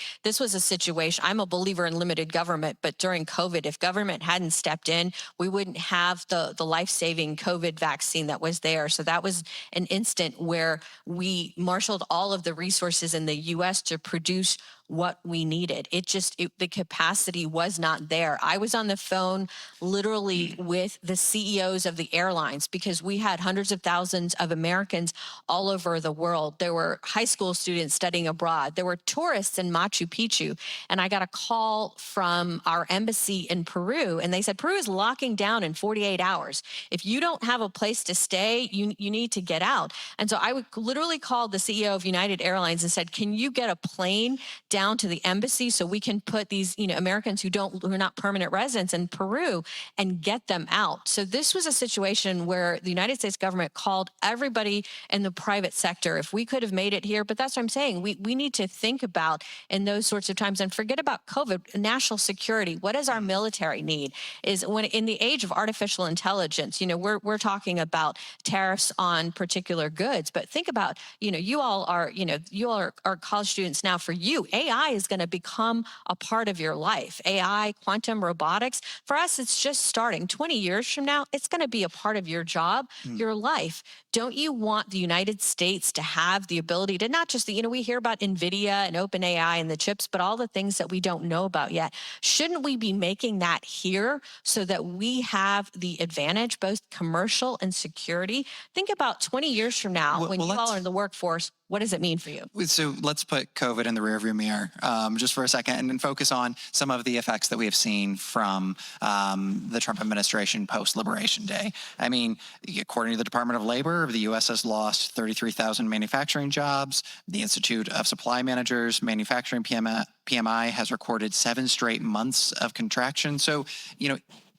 situation. I'm a believer in limited government, but during COVID, if government hadn't stepped in, we wouldn't have the life-saving COVID vaccine that was there. So that was an instant where we marshaled all of the resources in the U.S. to produce what we needed. The capacity was not there. I was on the phone literally with the CEOs of the airlines because we had hundreds of thousands of Americans all over the world. There were high school students studying abroad. There were tourists in Machu Picchu. And I got a call from our embassy in Peru, and they said, Peru is locking down in 48 hours. If you don't have a place to stay, you need to get out. And so I would literally call the CEO of United Airlines and said, can you get a plane down down to the embassy so we can put these, Americans who are not permanent residents in Peru and get them out. So this was a situation where the United States government called everybody in the private sector. If we could have made it here, but that's what I'm saying. We need to think about in those sorts of times and forget about COVID, national security. What does our military need? Is when in the age of artificial intelligence, we're talking about tariffs on particular goods, but think about, you all are college students now. For you, AI is going to become a part of your life. AI, quantum robotics, for us, it's just starting. 20 years from now, it's going to be a part of your job, your life. Don't you want the United States to have the ability to not just we hear about NVIDIA and OpenAI and the chips, but all the things that we don't know about yet. Shouldn't we be making that here so that we have the advantage, both commercial and security? Think about 20 years from now, when you all are in the workforce, what does it mean for you? So let's put COVID in the rearview mirror just for a second and then focus on some of the effects that we have seen from the Trump administration post-Liberation Day. I mean, according to the Department of Labor, the U.S. has lost 33,000 manufacturing jobs. The Institute of Supply Managers Manufacturing PMI has recorded 7 straight months of contraction. So,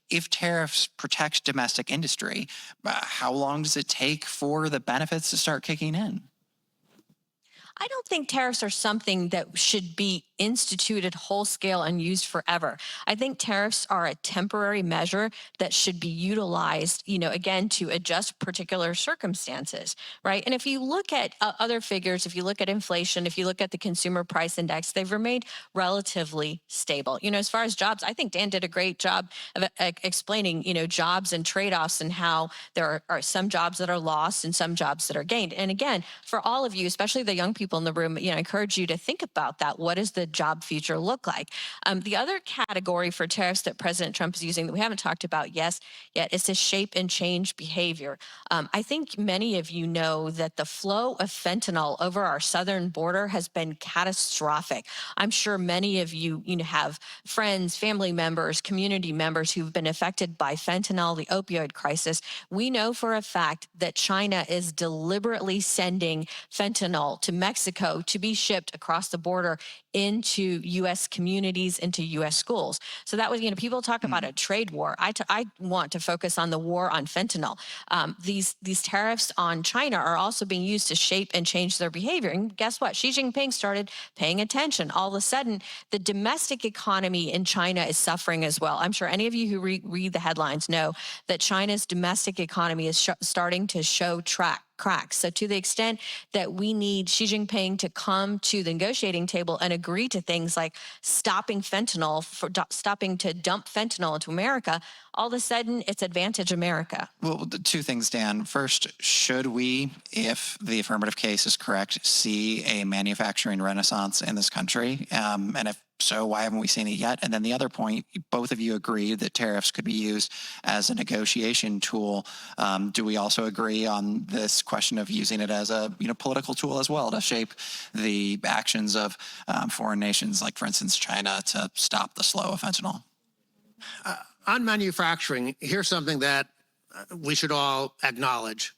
if tariffs protect domestic industry, how long does it take for the benefits to start kicking in? I don't think tariffs are something that should be instituted whole scale and used forever. I think tariffs are a temporary measure that should be utilized, again, to adjust particular circumstances, right? And if you look at other figures, if you look at inflation, if you look at the consumer price index, they've remained relatively stable. As far as jobs, I think Dan did a great job of explaining, jobs and trade-offs and how there are some jobs that are lost and some jobs that are gained. And again, for all of you, especially the young people in the room, I encourage you to think about that. What does the job future look like? The other category for tariffs that President Trump is using that we haven't talked about yet is to shape and change behavior. I think many of you know that the flow of fentanyl over our southern border has been catastrophic. I'm sure many of you, have friends, family members, community members who've been affected by fentanyl, the opioid crisis. We know for a fact that China is deliberately sending fentanyl to Mexico to be shipped across the border into U.S. communities, into U.S. schools. So that was, people talk about a trade war. I want to focus on the war on fentanyl. These tariffs on China are also being used to shape and change their behavior. And guess what? Xi Jinping started paying attention. All of a sudden, the domestic economy in China is suffering as well. I'm sure any of you who read the headlines know that China's domestic economy is starting to show cracks. So to the extent that we need Xi Jinping to come to the negotiating table and agree to things like stopping to dump fentanyl into America, all of a sudden it's advantage America. Well, 2 things, Dan. First, should we, if the affirmative case is correct, see a manufacturing renaissance in this country? And if so, why haven't we seen it yet? And then the other point, both of you agreed that tariffs could be used as a negotiation tool. Do we also agree on this question of using it as a political tool as well to shape the actions of foreign nations, like, for instance, China, to stop the flow of fentanyl? On manufacturing, here's something that we should all acknowledge.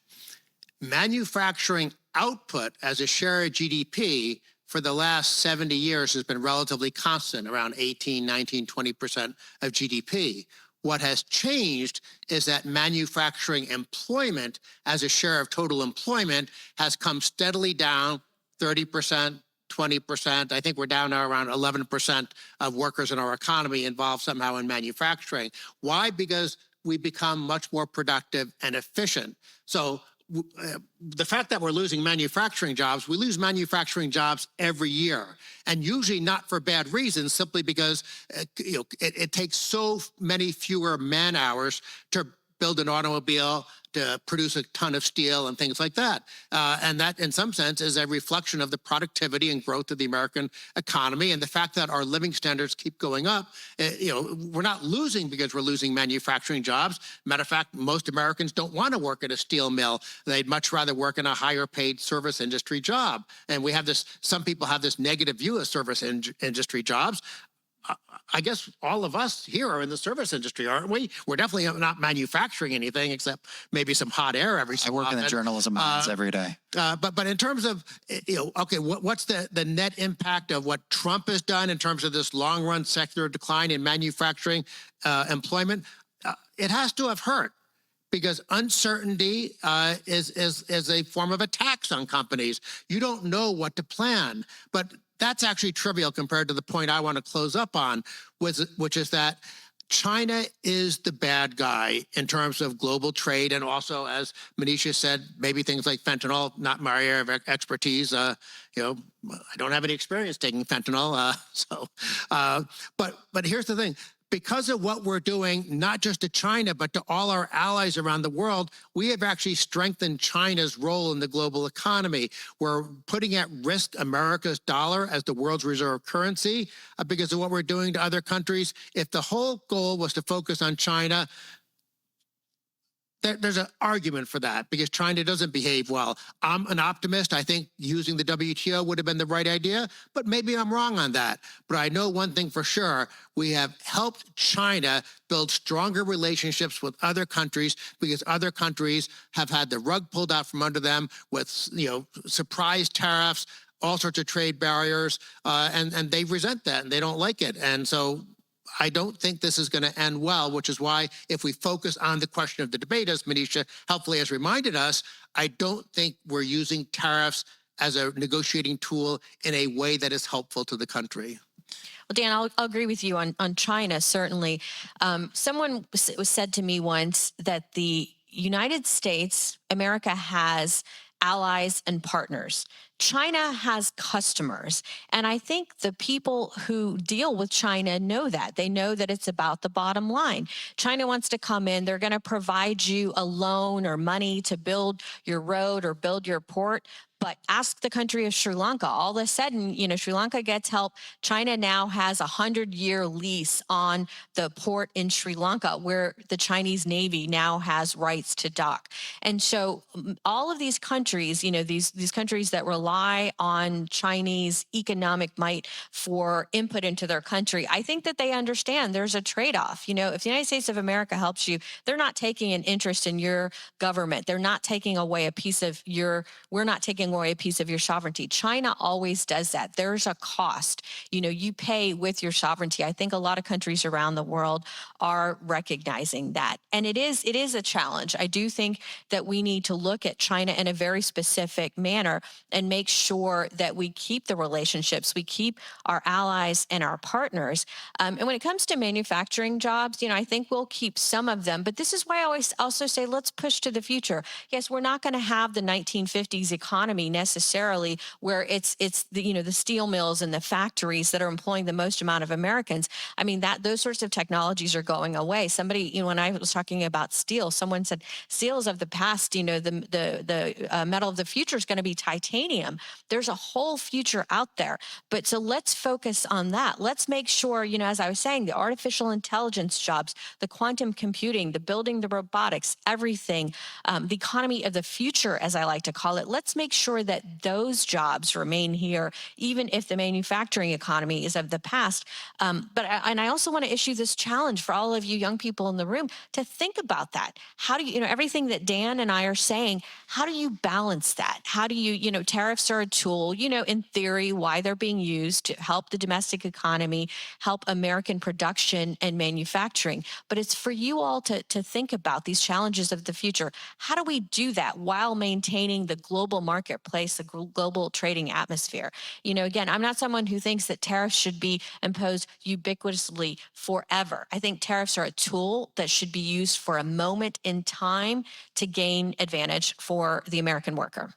Manufacturing output as a share of GDP for the last 70 years has been relatively constant, around 18, 19, 20% of GDP. What has changed is that manufacturing employment as a share of total employment has come steadily down 30%, 20%. I think we're down now around 11% of workers in our economy involved somehow in manufacturing. Why? Because we become much more productive and efficient. So the fact that we're losing manufacturing jobs, we lose manufacturing jobs every year, and usually not for bad reasons, simply because it takes so many fewer man hours to build an automobile, to produce a ton of steel and things like that. And that, in some sense, is a reflection of the productivity and growth of the American economy. And the fact that our living standards keep going up, we're not losing because we're losing manufacturing jobs. Matter of fact, most Americans don't want to work at a steel mill. They'd much rather work in a higher paid service industry job. And we have this, some people have this negative view of service industry jobs. I guess all of us here are in the service industry, aren't we? We're definitely not manufacturing anything except maybe some hot air every so I work in the often. journalism mines every day. But in terms of, okay, what's the net impact of what Trump has done in terms of this long run secular decline in manufacturing employment? It has to have hurt, because uncertainty is a form of a tax on companies. You don't know what to plan, but that's actually trivial compared to the point I want to close up on, which is that China is the bad guy in terms of global trade, and also, as Manisha said, maybe things like fentanyl, not my area of expertise. I don't have any experience taking fentanyl, but here's the thing. Because of what we're doing, not just to China, but to all our allies around the world, we have actually strengthened China's role in the global economy. We're putting at risk America's dollar as the world's reserve currency because of what we're doing to other countries. If the whole goal was to focus on China, there's an argument for that, because China doesn't behave well. I'm an optimist. I think using the WTO would have been the right idea, but maybe I'm wrong on that. But I know one thing for sure. We have helped China build stronger relationships with other countries, because other countries have had the rug pulled out from under them with, surprise tariffs, all sorts of trade barriers, and they resent that and they don't like it. And so I don't think this is going to end well, which is why if we focus on the question of the debate, as Manisha helpfully has reminded us, I don't think we're using tariffs as a negotiating tool in a way that is helpful to the country. Well, Dan, I'll agree with you on China, certainly. Someone said to me once that the United States, America, has allies and partners. China has customers. And I think the people who deal with China know that. They know that it's about the bottom line. China wants to come in. They're going to provide you a loan or money to build your road or build your port. But ask the country of Sri Lanka. All of a sudden, Sri Lanka gets help. China now has a 100-year lease on the port in Sri Lanka, where the Chinese Navy now has rights to dock. And so all of these countries, these countries that rely on Chinese economic might for input into their country, I think that they understand there's a trade-off. If the United States of America helps you, they're not taking an interest in your government. They're not taking away a piece of we're not taking away a piece of your sovereignty. China always does that. There's a cost. You pay with your sovereignty. I think a lot of countries around the world are recognizing that. And it is a challenge. I do think that we need to look at China in a very specific manner and make sure that we keep the relationships, we keep our allies and our partners. And when it comes to manufacturing jobs, I think we'll keep some of them. But this is why I always also say, let's push to the future. Yes, we're not going to have the 1950s economy necessarily, where it's the steel mills and the factories that are employing the most amount of Americans. I mean, those sorts of technologies are going away. Somebody, when I was talking about steel, someone said steel is of the past. The metal of the future is going to be titanium. There's a whole future out there. But so let's focus on that. Let's make sure, as I was saying, the artificial intelligence jobs, the quantum computing, the building, the robotics, everything, the economy of the future, as I like to call it. Let's make sure that those jobs remain here, even if the manufacturing economy is of the past. And I also want to issue this challenge for all of you young people in the room to think about that. How do you, everything that Dan and I are saying, how do you balance that? How do you, tariffs are a tool, in theory, why they're being used to help the domestic economy, help American production and manufacturing. But it's for you all to think about these challenges of the future. How do we do that while maintaining the global marketplace, the global trading atmosphere? Again, I'm not someone who thinks that tariffs should be imposed ubiquitously forever. I think tariffs are a tool that should be used for a moment in time to gain advantage for the American worker.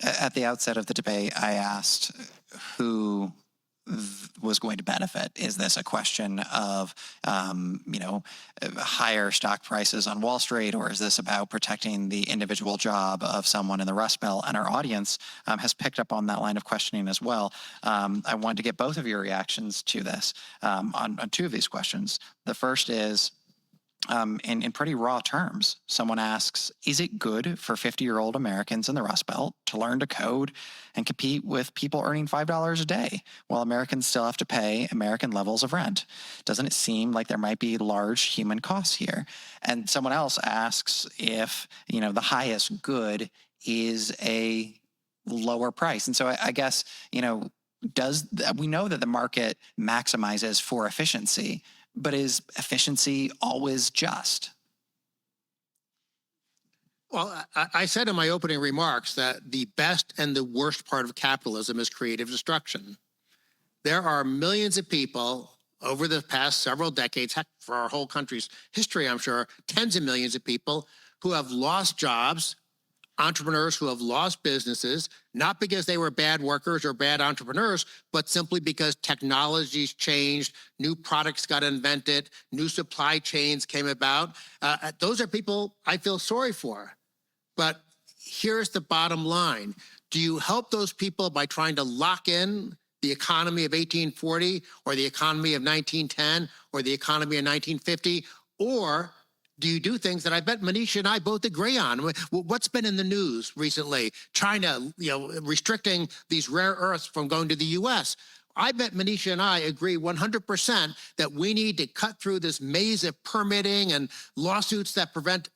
At the outset of the debate, I asked who was going to benefit. Is this a question of, higher stock prices on Wall Street, or is this about protecting the individual job of someone in the Rust Belt? And our audience has picked up on that line of questioning as well. I wanted to get both of your reactions to this on two of these questions. The first is, in pretty raw terms. Someone asks, is it good for 50-year-old Americans in the Rust Belt to learn to code and compete with people earning $5 a day while Americans still have to pay American levels of rent? Doesn't it seem like there might be large human costs here? And someone else asks if, the highest good is a lower price. And so I guess, we know that the market maximizes for efficiency, but is efficiency always just? Well, I said in my opening remarks that the best and the worst part of capitalism is creative destruction. There are millions of people over the past several decades, heck, for our whole country's history, I'm sure, tens of millions of people who have lost jobs, entrepreneurs who have lost businesses, not because they were bad workers or bad entrepreneurs, but simply because technologies changed, new products got invented, new supply chains came about. Those are people I feel sorry for. But here's the bottom line. Do you help those people by trying to lock in the economy of 1840 or the economy of 1910 or the economy of 1950? Or do you do things that I bet Manisha and I both agree on? What's been in the news recently? China, restricting these rare earths from going to the U.S. I bet Manisha and I agree 100% that we need to cut through this maze of permitting and lawsuits that prevent,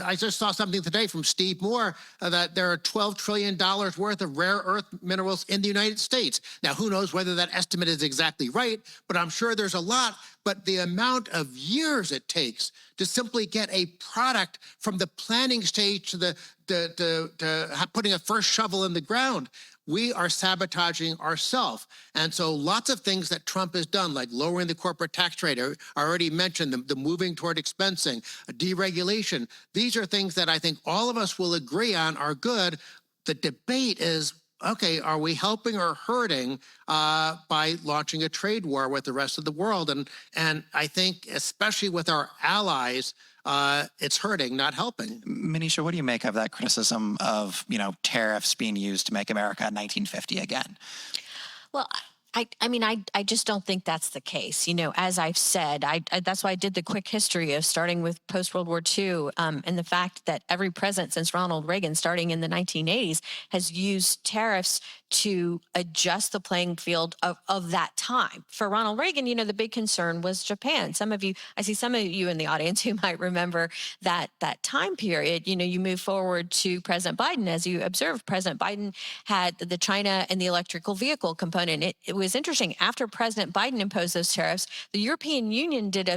I just saw something today from Steve Moore that there are $12 trillion worth of rare earth minerals in the United States. Now, who knows whether that estimate is exactly right, but I'm sure there's a lot. But the amount of years it takes to simply get a product from the planning stage to putting a first shovel in the ground, we are sabotaging ourselves. And so lots of things that Trump has done, like lowering the corporate tax rate, I already mentioned the moving toward expensing, deregulation. These are things that I think all of us will agree on are good. The debate is, okay, are we helping or hurting by launching a trade war with the rest of the world? And I think, especially with our allies, it's hurting, not helping. Manisha, what do you make of that criticism of, tariffs being used to make America 1950 again? Well, I just don't think that's the case. As I've said, that's why I did the quick history of starting with post-World War II and the fact that every president since Ronald Reagan, starting in the 1980s, has used tariffs to adjust the playing field of that time. For Ronald Reagan, the big concern was Japan. I see some of you in the audience who might remember that time period. You move forward to President Biden. As you observed, President Biden had the China and the electrical vehicle component. It was interesting. After President Biden imposed those tariffs, the European Union did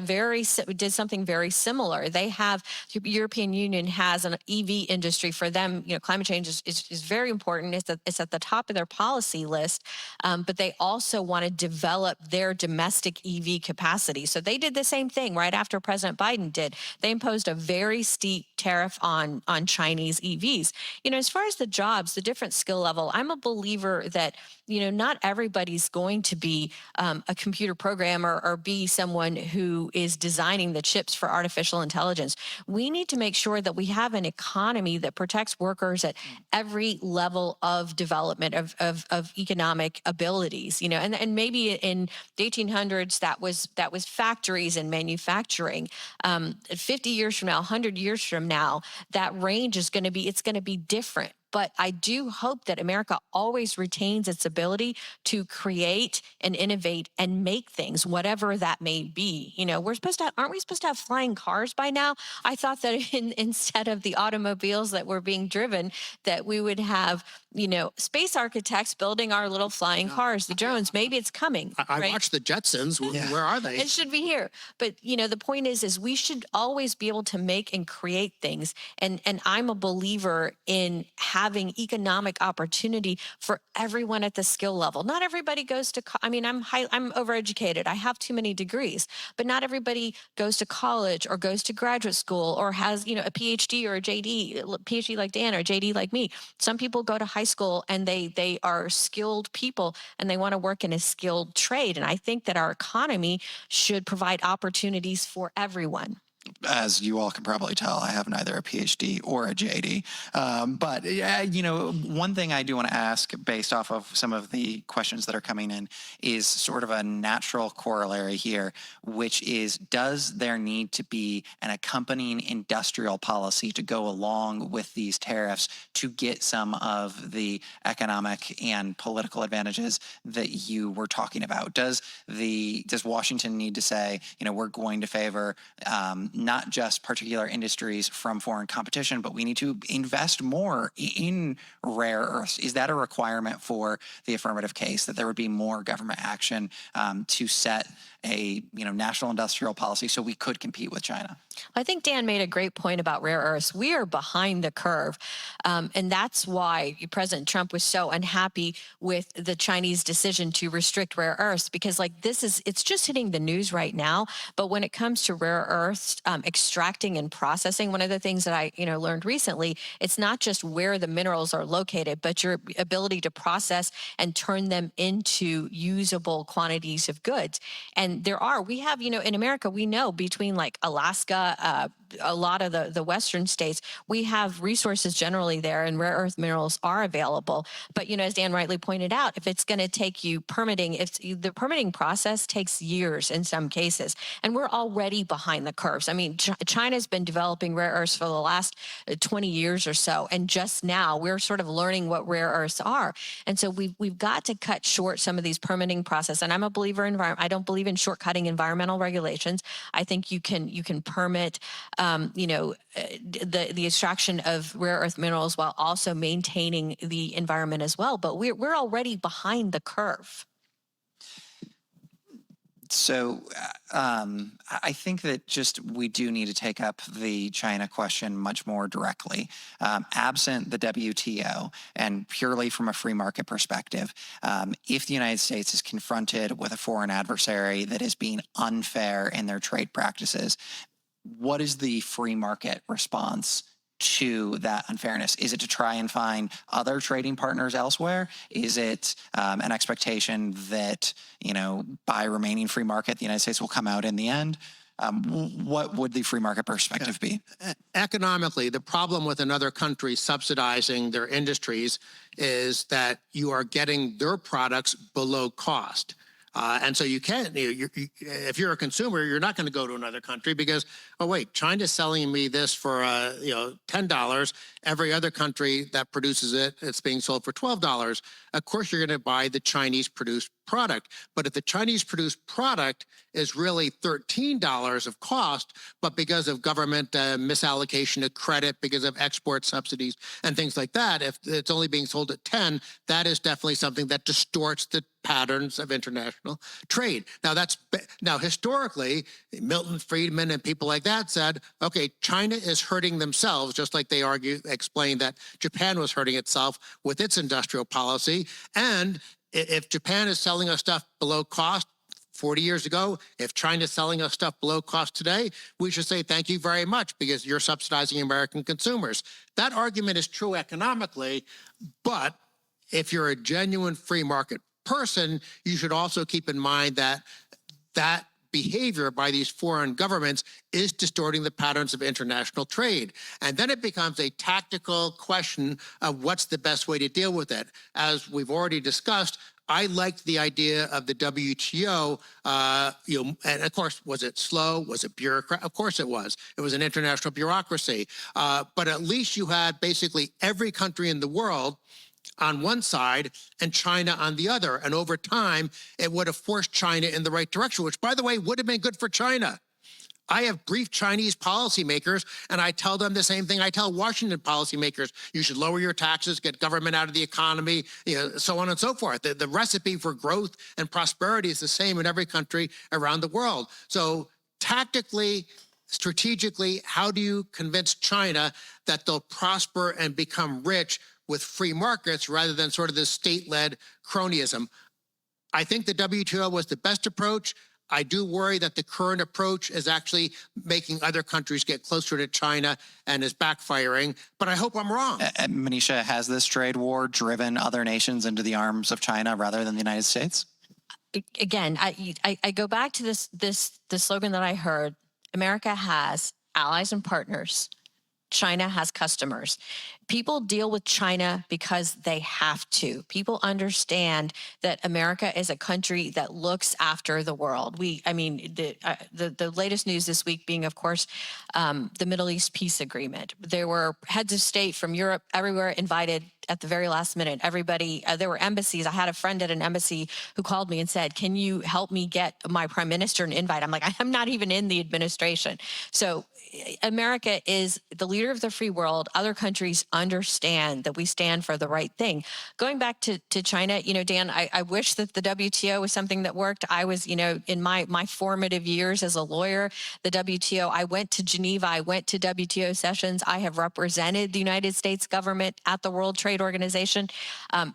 something very similar. The European Union has an EV industry. For them, climate change is very important. It's at the top of their policy list, but they also want to develop their domestic EV capacity. So they did the same thing right after President Biden did. They imposed a very steep tariff on Chinese EVs. As far as the jobs, the different skill level, I'm a believer that, not everybody's going to be a computer programmer or be someone who is designing the chips for artificial intelligence. We need to make sure that we have an economy that protects workers at every level of development of economic abilities. And maybe in the 1800s that was factories and manufacturing. 50 years from now, 100 years from now, that range is going to be different. But I do hope that America always retains its ability to create and innovate and make things, whatever that may be. Aren't we supposed to have flying cars by now? I thought that instead of the automobiles that were being driven, that we would have, space architects building our little flying cars, the drones. Maybe it's coming. I right? watched the Jetsons. Where are they? It should be here. But, the point is we should always be able to make and create things. And I'm a believer in having economic opportunity for everyone at the skill level. Not everybody goes to, I'm overeducated. I have too many degrees, but not everybody goes to college or goes to graduate school or has, a Ph.D. or a J.D., Ph.D. like Dan or J.D. like me. Some people go to high school and they are skilled people and they want to work in a skilled trade. And I think that our economy should provide opportunities for everyone. As you all can probably tell, I have neither a PhD or a JD. But one thing I do want to ask based off of some of the questions that are coming in is sort of a natural corollary here, which is, does there need to be an accompanying industrial policy to go along with these tariffs to get some of the economic and political advantages that you were talking about? Does Washington need to say, we're going to favor not just particular industries from foreign competition, but we need to invest more in rare earths? Is that a requirement for the affirmative case, that there would be more government action to set a national industrial policy so we could compete with China? I think Dan made a great point about rare earths. We are behind the curve. And that's why President Trump was so unhappy with the Chinese decision to restrict rare earths, because it's just hitting the news right now. But when it comes to rare earths, extracting and processing, one of the things that I learned recently, it's not just where the minerals are located, but your ability to process and turn them into usable quantities of goods. And we have, in America, we know between like Alaska, a lot of the Western states, we have resources generally there, and rare earth minerals are available. But, as Dan rightly pointed out, if it's going to take you permitting, if the permitting process takes years in some cases, and we're already behind the curves. I mean, China's been developing rare earths for the last 20 years or so, and just now we're sort of learning what rare earths are. And so we've got to cut short some of these permitting process. And I'm a believer in I don't believe in shortcutting environmental regulations. I think you can permit the extraction of rare earth minerals while also maintaining the environment as well. But we're already behind the curve. So I think that we do need to take up the China question much more directly. Absent the WTO and purely from a free market perspective, if the United States is confronted with a foreign adversary that is being unfair in their trade practices, what is the free market response to that unfairness? Is it to try and find other trading partners elsewhere? Is it an expectation that, by remaining free market, the United States will come out in the end? What would the free market perspective be? Economically, the problem with another country subsidizing their industries is that you are getting their products below cost. And so you can't, if you're a consumer, you're not going to go to another country because, oh, wait, China's selling me this for, $10. Every other country that produces it, it's being sold for $12. Of course, you're going to buy the Chinese produced product. But if the Chinese produced product is really $13 of cost, but because of government misallocation of credit, because of export subsidies and things like that, if it's only being sold at 10, that is definitely something that distorts the patterns of international trade. Now historically, Milton Friedman and people like that said, okay, China is hurting themselves, just like they explained that Japan was hurting itself with its industrial policy. And if Japan is selling us stuff below cost 40 years ago, if China's selling us stuff below cost today, we should say thank you very much because you're subsidizing American consumers. That argument is true economically, but if you're a genuine free market person, you should also keep in mind that that behavior by these foreign governments is distorting the patterns of international trade. And then it becomes a tactical question of what's the best way to deal with it. As we've already discussed, I liked the idea of the WTO, and of course, was it slow? Was it bureaucratic? Of course it was. It was an international bureaucracy. But at least you had basically every country in the world on one side and China on the other. And over time, it would have forced China in the right direction, which, by the way, would have been good for China. I have briefed Chinese policymakers, and I tell them the same thing I tell Washington policymakers. You should lower your taxes, get government out of the economy, so on and so forth. The recipe for growth and prosperity is the same in every country around the world. So tactically, strategically, how do you convince China that they'll prosper and become rich with free markets rather than sort of this state-led cronyism? I think the WTO was the best approach. I do worry that the current approach is actually making other countries get closer to China and is backfiring, but I hope I'm wrong. Manisha, has this trade war driven other nations into the arms of China rather than the United States? Again, I go back to this slogan that I heard: America has allies and partners. China has customers. People deal with China because they have to. People understand that America is a country that looks after the world. The latest news this week being, of course, the Middle East peace agreement. There were heads of state from Europe everywhere invited at the very last minute. Everybody, there were embassies. I had a friend at an embassy who called me and said, "Can you help me get my prime minister an invite?" I'm like, I'm not even in the administration. So America is the leader of the free world. Other countries understand that we stand for the right thing. Going back to China, Dan, I wish that the WTO was something that worked. I was, in my formative years as a lawyer, the WTO, I went to Geneva, I went to WTO sessions. I have represented the United States government at the World Trade Organization.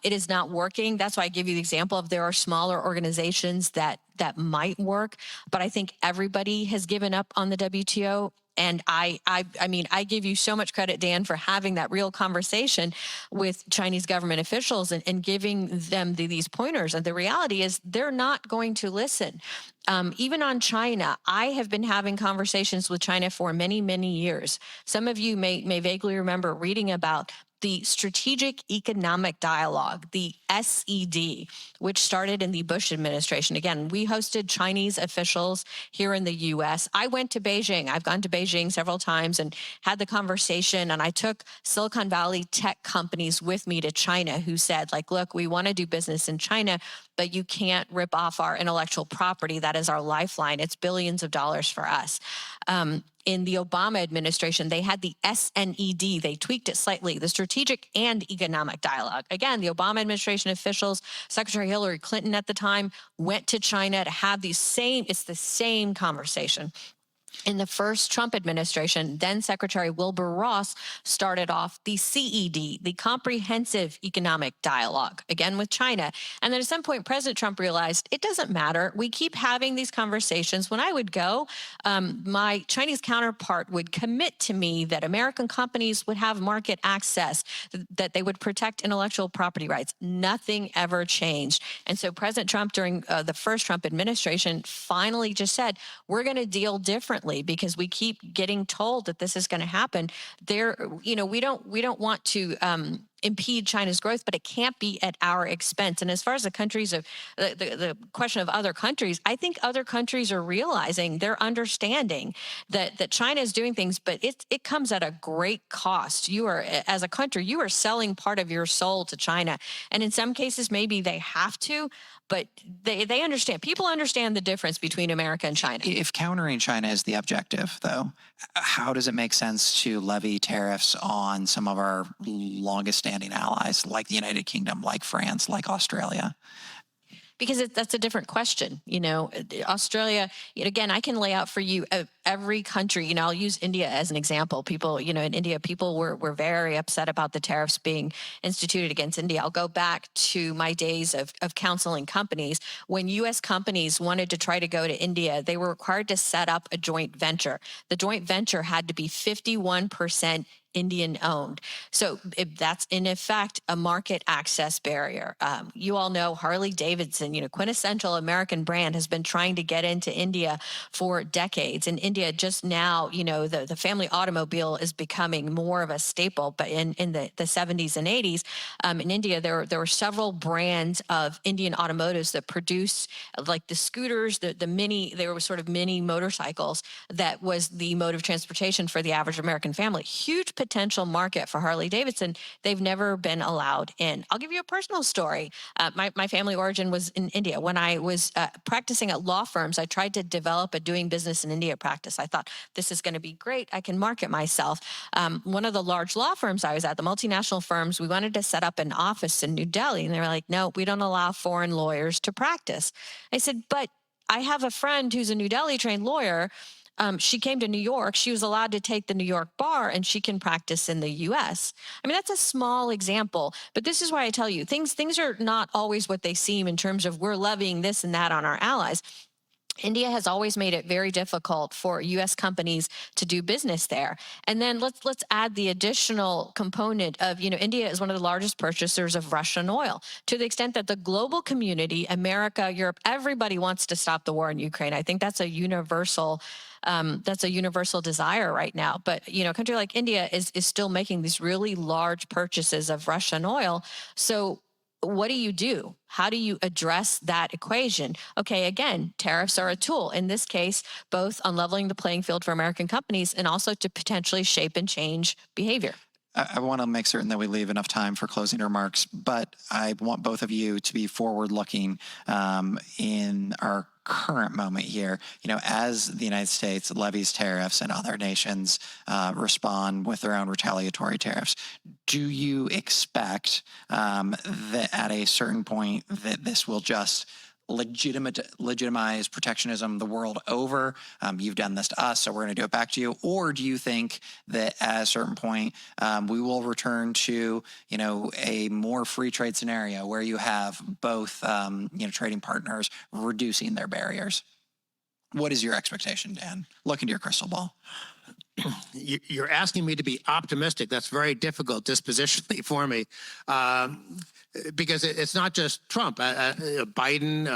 It is not working. That's why I give you the example of there are smaller organizations that might work, but I think everybody has given up on the WTO. And I give you so much credit, Dan, for having that real conversation with Chinese government officials and giving them these pointers. And the reality is they're not going to listen. Even on China, I have been having conversations with China for many, many years. Some of you may vaguely remember reading about the Strategic Economic Dialogue, the SED, which started in the Bush administration. Again, we hosted Chinese officials here in the U.S. I went to Beijing. I've gone to Beijing several times and had the conversation, and I took Silicon Valley tech companies with me to China who said, look, we want to do business in China, but you can't rip off our intellectual property. That is our lifeline. It's billions of dollars for us. In the Obama administration, they had the SNED. They tweaked it slightly, the Strategic and Economic Dialogue. Again, the Obama administration officials, Secretary Hillary Clinton at the time, went to China to have the same conversation. In the first Trump administration, then Secretary Wilbur Ross started off the CED, the Comprehensive Economic Dialogue, again with China. And then at some point, President Trump realized it doesn't matter. We keep having these conversations. When I would go, my Chinese counterpart would commit to me that American companies would have market access, that they would protect intellectual property rights. Nothing ever changed. And so President Trump, during the first Trump administration, finally just said, we're going to deal differently because we keep getting told that this is going to happen. We don't want to impede China's growth, but it can't be at our expense. And as far as the countries of the question of other countries, I think other countries are realizing, they're understanding that China is doing things, but it comes at a great cost. You are, as a country, you are selling part of your soul to China. And in some cases, maybe they have to, but they understand. People understand the difference between America and China. If countering China is the objective, though, how does it make sense to levy tariffs on some of our longest standing allies, like the United Kingdom, like France, like Australia? Because that's a different question. Australia, again, I can lay out for you every country. I'll use India as an example. People, in India, people were very upset about the tariffs being instituted against India. I'll go back to my days of counseling companies. When U.S. companies wanted to try to go to India, they were required to set up a joint venture. The joint venture had to be 51% Indian owned. So that's in effect a market access barrier. You all know Harley Davidson, quintessential American brand, has been trying to get into India for decades. In India, just now, the family automobile is becoming more of a staple. But in the 70s and 80s, in India, there were several brands of Indian automotives that produce like the scooters, the mini, they were sort of mini motorcycles that was the mode of transportation for the average American family. Huge potential market for Harley Davidson. They've never been allowed in. I'll give you a personal story. My family origin was in India. When I was practicing at law firms, I tried to develop a doing business in India practice. I thought, this is going to be great. I can market myself. One of the large law firms I was at, the multinational firms, we wanted to set up an office in New Delhi. And they were like, no, we don't allow foreign lawyers to practice. I said, but I have a friend who's a New Delhi trained lawyer. She came to New York. She was allowed to take the New York bar, and she can practice in the U.S. I mean, that's a small example, but this is why I tell you, things are not always what they seem in terms of we're levying this and that on our allies. India has always made it very difficult for U.S. companies to do business there. And then let's add the additional component of, India is one of the largest purchasers of Russian oil, to the extent that the global community, America, Europe, everybody wants to stop the war in Ukraine. I think that's a universal desire right now. But a country like India is still making these really large purchases of Russian oil. So what do? How do you address that equation? Okay, again, tariffs are a tool, in this case, both on leveling the playing field for American companies and also to potentially shape and change behavior. I want to make certain that we leave enough time for closing remarks, but I want both of you to be forward-looking in our current moment here. As the United States levies tariffs and other nations respond with their own retaliatory tariffs, do you expect that at a certain point that this will just legitimize protectionism the world over? You've done this to us, so we're going to do it back to you. Or do you think that at a certain point we will return to a more free trade scenario where you have both trading partners reducing their barriers? What is your expectation, Dan? Look into your crystal ball. You're asking me to be optimistic. That's very difficult dispositionally for me. Because it's not just Trump, Biden,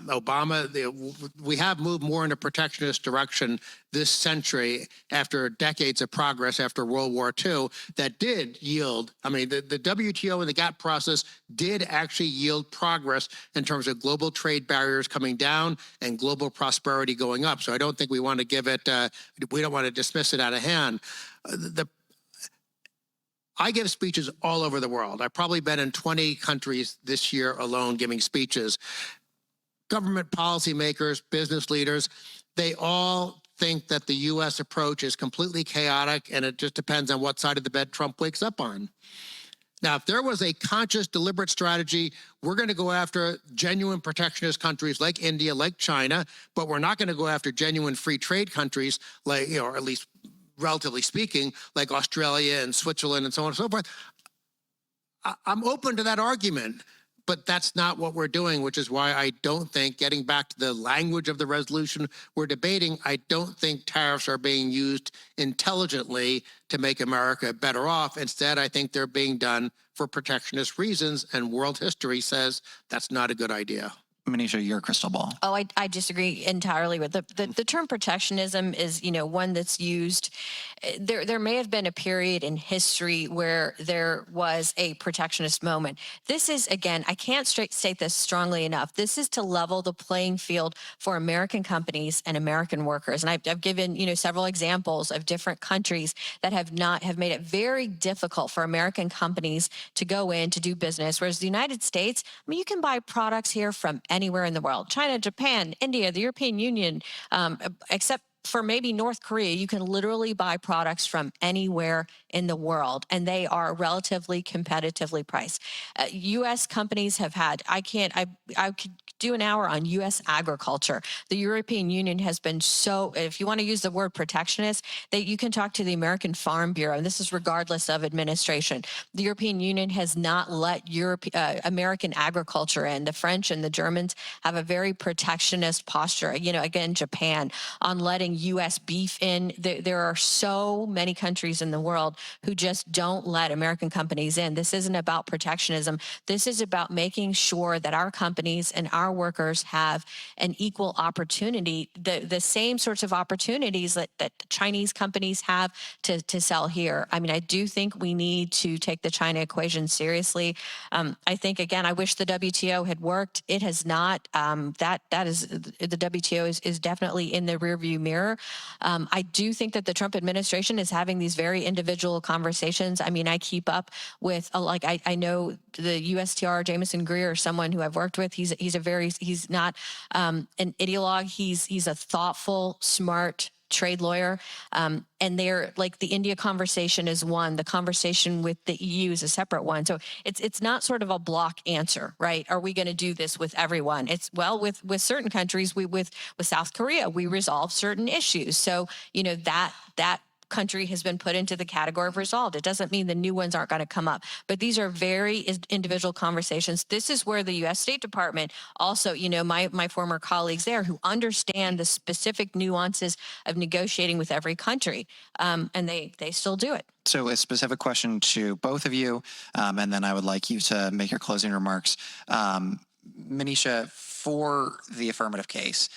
Obama. We have moved more in a protectionist direction this century after decades of progress after World War II that did yield. I mean, the WTO and the GATT process did actually yield progress in terms of global trade barriers coming down and global prosperity going up. So I don't think we want to give it, we don't want to dismiss it out of hand. I give speeches all over the world. I've probably been in 20 countries this year alone giving speeches. Government policymakers, business leaders, they all think that the U.S. approach is completely chaotic and it just depends on what side of the bed Trump wakes up on. Now, if there was a conscious, deliberate strategy, we're going to go after genuine protectionist countries like India, like China, but we're not going to go after genuine free trade countries like, or at least relatively speaking, like Australia and Switzerland and so on and so forth. I'm open to that argument, but that's not what we're doing, which is why I don't think, getting back to the language of the resolution we're debating, I don't think tariffs are being used intelligently to make America better off. Instead, I think they're being done for protectionist reasons, and world history says that's not a good idea. Manisha, your crystal ball. Oh, I disagree entirely with the term protectionism is, one that's used. There may have been a period in history where there was a protectionist moment. This is, again, I can't state this strongly enough. This is to level the playing field for American companies and American workers. And I've given, several examples of different countries that have made it very difficult for American companies to go in to do business. Whereas the United States, I mean, you can buy products here from anywhere in the world. China, Japan, India, the European Union, except for maybe North Korea, you can literally buy products from anywhere in the world, and they are relatively competitively priced. U.S. companies have had, I could do an hour on U.S. agriculture. The European Union has been so, if you want to use the word protectionist, you can talk to the American Farm Bureau, and this is regardless of administration. The European Union has not let American agriculture in. The French and the Germans have a very protectionist posture. Again, Japan, on letting U.S. beef in. There are so many countries in the world who just don't let American companies in. This isn't about protectionism. This is about making sure that our companies and our workers have an equal opportunity, the same sorts of opportunities that Chinese companies have to sell here. I mean, I do think we need to take the China equation seriously. I think, again, I wish the WTO had worked. It has not. The WTO is definitely in the rearview mirror. I do think that the Trump administration is having these very individual conversations. I mean, I keep up with, I know the USTR, Jameson Greer, someone who I've worked with. He's not an ideologue. He's a thoughtful, smart trade lawyer. And they're like, the India conversation is one, the conversation with the EU is a separate one. So it's not sort of a block answer, right? Are we going to do this with everyone? It's, well, with certain countries, with South Korea, we resolve certain issues. So, that country has been put into the category of resolved. It doesn't mean the new ones aren't going to come up, but these are very individual conversations. This is where the U.S. State Department also, my former colleagues there who understand the specific nuances of negotiating with every country, and they still do it. So a specific question to both of you, and then I would like you to make your closing remarks. Manisha, for the affirmative case,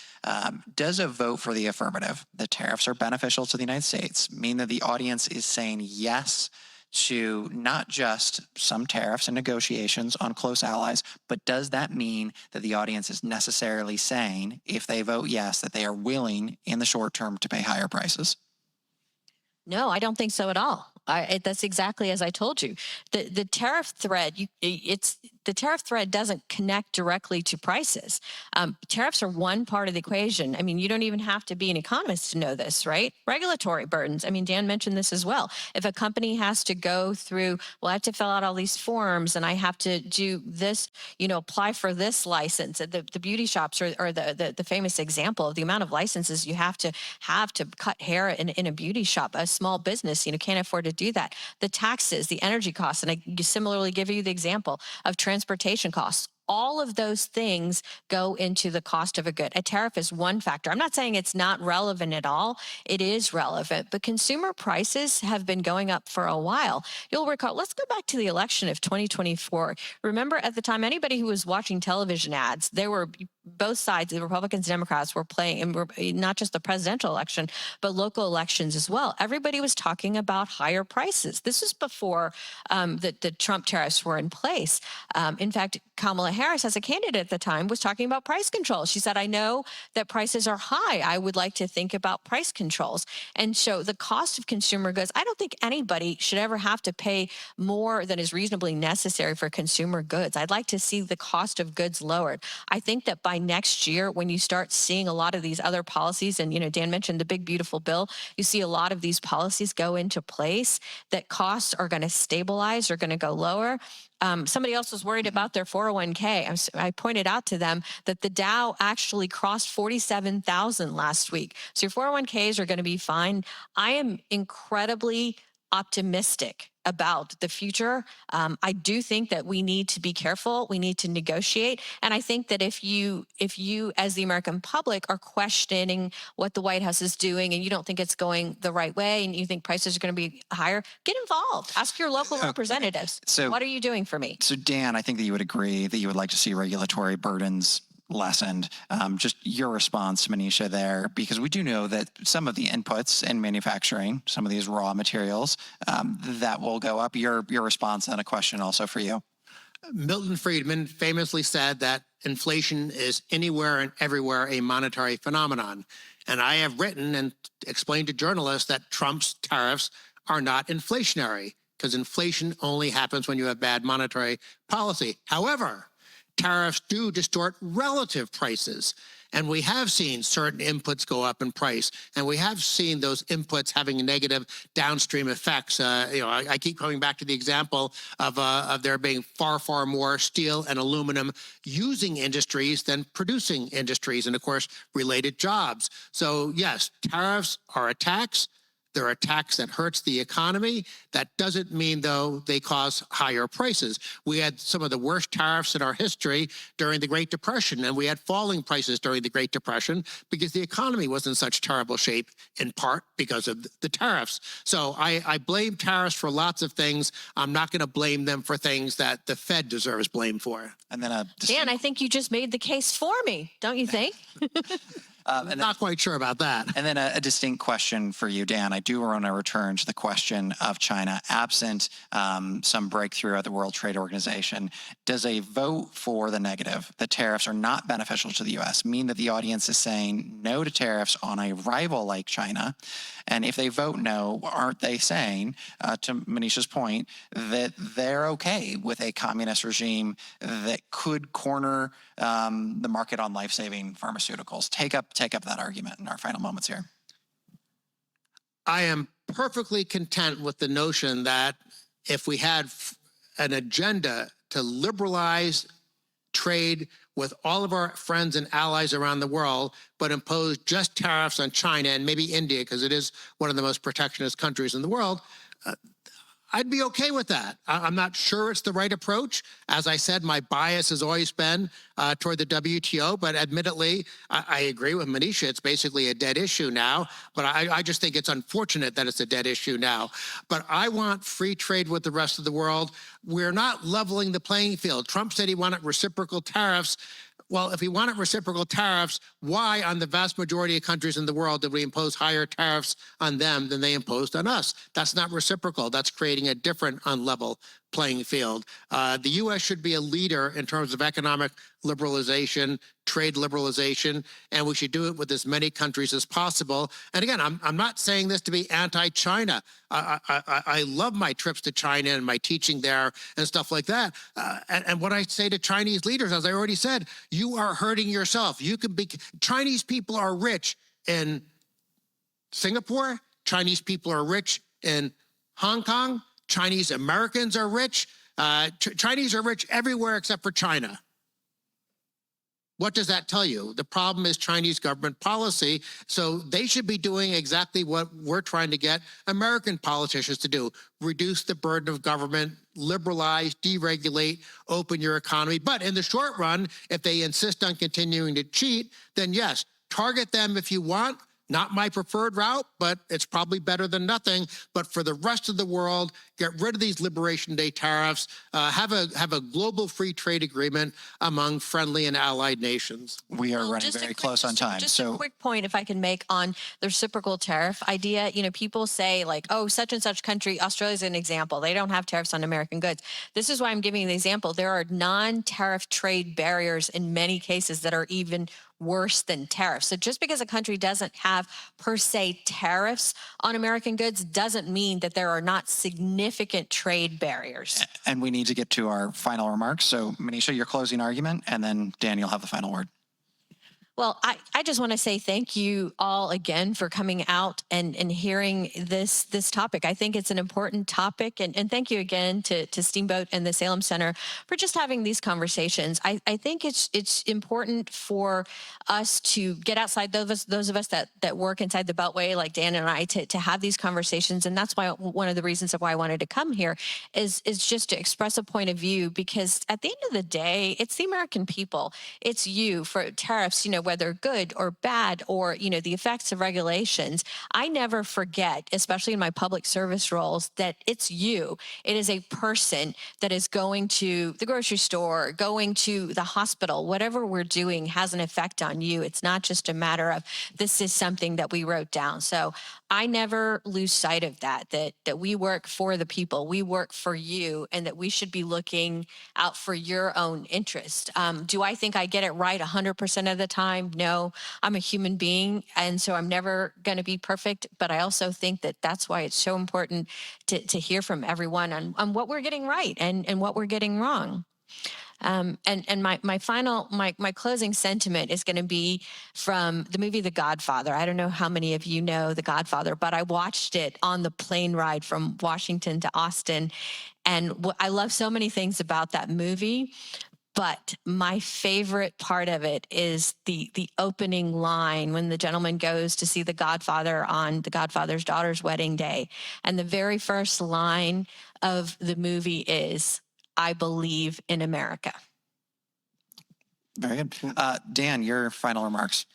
does a vote for the affirmative, the tariffs are beneficial to the United States, mean that the audience is saying yes to not just some tariffs and negotiations on close allies, but does that mean that the audience is necessarily saying, if they vote yes, that they are willing in the short term to pay higher prices? No, I don't think so at all. That's exactly as I told you. The tariff thread, the tariff thread doesn't connect directly to prices. Tariffs are one part of the equation. I mean, you don't even have to be an economist to know this, right? Regulatory burdens. I mean, Dan mentioned this as well. If a company has to go through, well, I have to fill out all these forms and I have to do this, apply for this license. The beauty shops are the famous example of the amount of licenses you have to cut hair in a beauty shop. A small business, can't afford to do that. The taxes, the energy costs, and I similarly give you the example of transportation costs. All of those things go into the cost of a good. A tariff is one factor. I'm not saying it's not relevant at all. It is relevant, but consumer prices have been going up for a while. You'll recall, let's go back to the election of 2024. Remember at the time, anybody who was watching television ads, there were both sides, the Republicans and Democrats were playing, and not just the presidential election, but local elections as well. Everybody was talking about higher prices. This was before the Trump tariffs were in place. In fact, Kamala Harris, as a candidate at the time, was talking about price controls. She said, I know that prices are high. I would like to think about price controls. And so the cost of consumer goods, I don't think anybody should ever have to pay more than is reasonably necessary for consumer goods. I'd like to see the cost of goods lowered. I think that by next year, when you start seeing a lot of these other policies, and Dan mentioned the big, beautiful bill, you see a lot of these policies go into place, that costs are going to stabilize, are going to go lower. Somebody else was worried about their 401k. I pointed out to them that the Dow actually crossed 47,000 last week. So your 401ks are going to be fine. I am incredibly optimistic about the future. I do think that we need to be careful. We need to negotiate. And I think that if you, as the American public, are questioning what the White House is doing and you don't think it's going the right way and you think prices are going to be higher, get involved. Ask your local representatives. So, what are you doing for me? So Dan, I think that you would agree that you would like to see regulatory burdens lessened. Just your response, Manisha, there, because we do know that some of the inputs in manufacturing, some of these raw materials, that will go up. Your response and a question also for you. Milton Friedman famously said that inflation is anywhere and everywhere a monetary phenomenon. And I have written and explained to journalists that Trump's tariffs are not inflationary, because inflation only happens when you have bad monetary policy. However, tariffs do distort relative prices. And we have seen certain inputs go up in price, and we have seen those inputs having negative downstream effects. I keep coming back to the example of there being far, far more steel and aluminum using industries than producing industries, and of course, related jobs. So yes, tariffs are a tax. They're a tax that hurts the economy. That doesn't mean, though, they cause higher prices. We had some of the worst tariffs in our history during the Great Depression, and we had falling prices during the Great Depression because the economy was in such terrible shape, in part because of the tariffs. So I blame tariffs for lots of things. I'm not going to blame them for things that the Fed deserves blame for. And then Dan, I think you just made the case for me, don't you think? I'm not quite sure about that. And then a distinct question for you, Dan. I do want to return to the question of China. Absent some breakthrough at the World Trade Organization, does a vote for the negative, the tariffs are not beneficial to the U.S., mean that the audience is saying no to tariffs on a rival like China? And if they vote no, aren't they saying, to Manisha's point, that they're okay with a communist regime that could corner the market on life-saving pharmaceuticals? Take up that argument in our final moments here. I am perfectly content with the notion that if we had an agenda to liberalize trade with all of our friends and allies around the world, but impose just tariffs on China and maybe India, because it is one of the most protectionist countries in the world, I'd be okay with that. I'm not sure it's the right approach. As I said, my bias has always been toward the WTO, but admittedly, I agree with Manisha. It's basically a dead issue now, but I just think it's unfortunate that it's a dead issue now. But I want free trade with the rest of the world. We're not leveling the playing field. Trump said he wanted reciprocal tariffs. Well, if we wanted reciprocal tariffs, why on the vast majority of countries in the world did we impose higher tariffs on them than they imposed on us? That's not reciprocal. That's creating a different unlevel playing field. The U.S. should be a leader in terms of economic liberalization, trade liberalization, and we should do it with as many countries as possible. And again, I'm not saying this to be anti-China. I love my trips to China and my teaching there and stuff like that. And what I say to Chinese leaders, as I already said, you are hurting yourself. Chinese people are rich in Singapore. Chinese people are rich in Hong Kong. Chinese Americans are rich. Chinese are rich everywhere except for China. What does that tell you? The problem is Chinese government policy. So they should be doing exactly what we're trying to get American politicians to do. Reduce the burden of government, liberalize, deregulate, open your economy. But in the short run, if they insist on continuing to cheat, then yes, target them if you want. Not my preferred route, but it's probably better than nothing. But for the rest of the world, get rid of these Liberation Day tariffs, have a global free trade agreement among friendly and allied nations. We are running Just a very quick- close on time. Just So a quick point, if I can make on the reciprocal tariff idea. You know, people say like, oh, such and such country, Australia's an example. They don't have tariffs on American goods. This is why I'm giving the example. There are non-tariff trade barriers in many cases that are even worse than tariffs. So just because a country doesn't have per se tariffs on American goods doesn't mean that there are not significant trade barriers. and we need to get to our final remarks. So Manisha, your closing argument, and then Dan, you'll have the final word. Well, I just want to say thank you all again for coming out and hearing this topic. I think it's an important topic. And thank you again to Steamboat and the Salem Center for just having these conversations. I think it's important for us to get outside those of us that work inside the Beltway, like Dan and I, to have these conversations. And that's why one of the reasons of why I wanted to come here is just to express a point of view, because at the end of the day, it's the American people. It's you for tariffs, you know, whether good or bad, or, you know, the effects of regulations. I never forget, especially in my public service roles, that it's you. It is a person that is going to the grocery store, going to the hospital. Whatever we're doing has an effect on you. It's not just a matter of this is something that we wrote down. So I never lose sight of that we work for the people, we work for you, and that we should be looking out for your own interest. Do I think I get it right 100% of the time? No, I'm a human being, and so I'm never going to be perfect. But I also think that that's why it's so important to hear from everyone on what we're getting right and what we're getting wrong. And my closing sentiment is going to be from the movie The Godfather. I don't know how many of you know The Godfather, but I watched it on the plane ride from Washington to Austin. And I love so many things about that movie. But my favorite part of it is the opening line when the gentleman goes to see the Godfather on the Godfather's daughter's wedding day. And the very first line of the movie is, "I believe in America." Very good. Dan, your final remarks.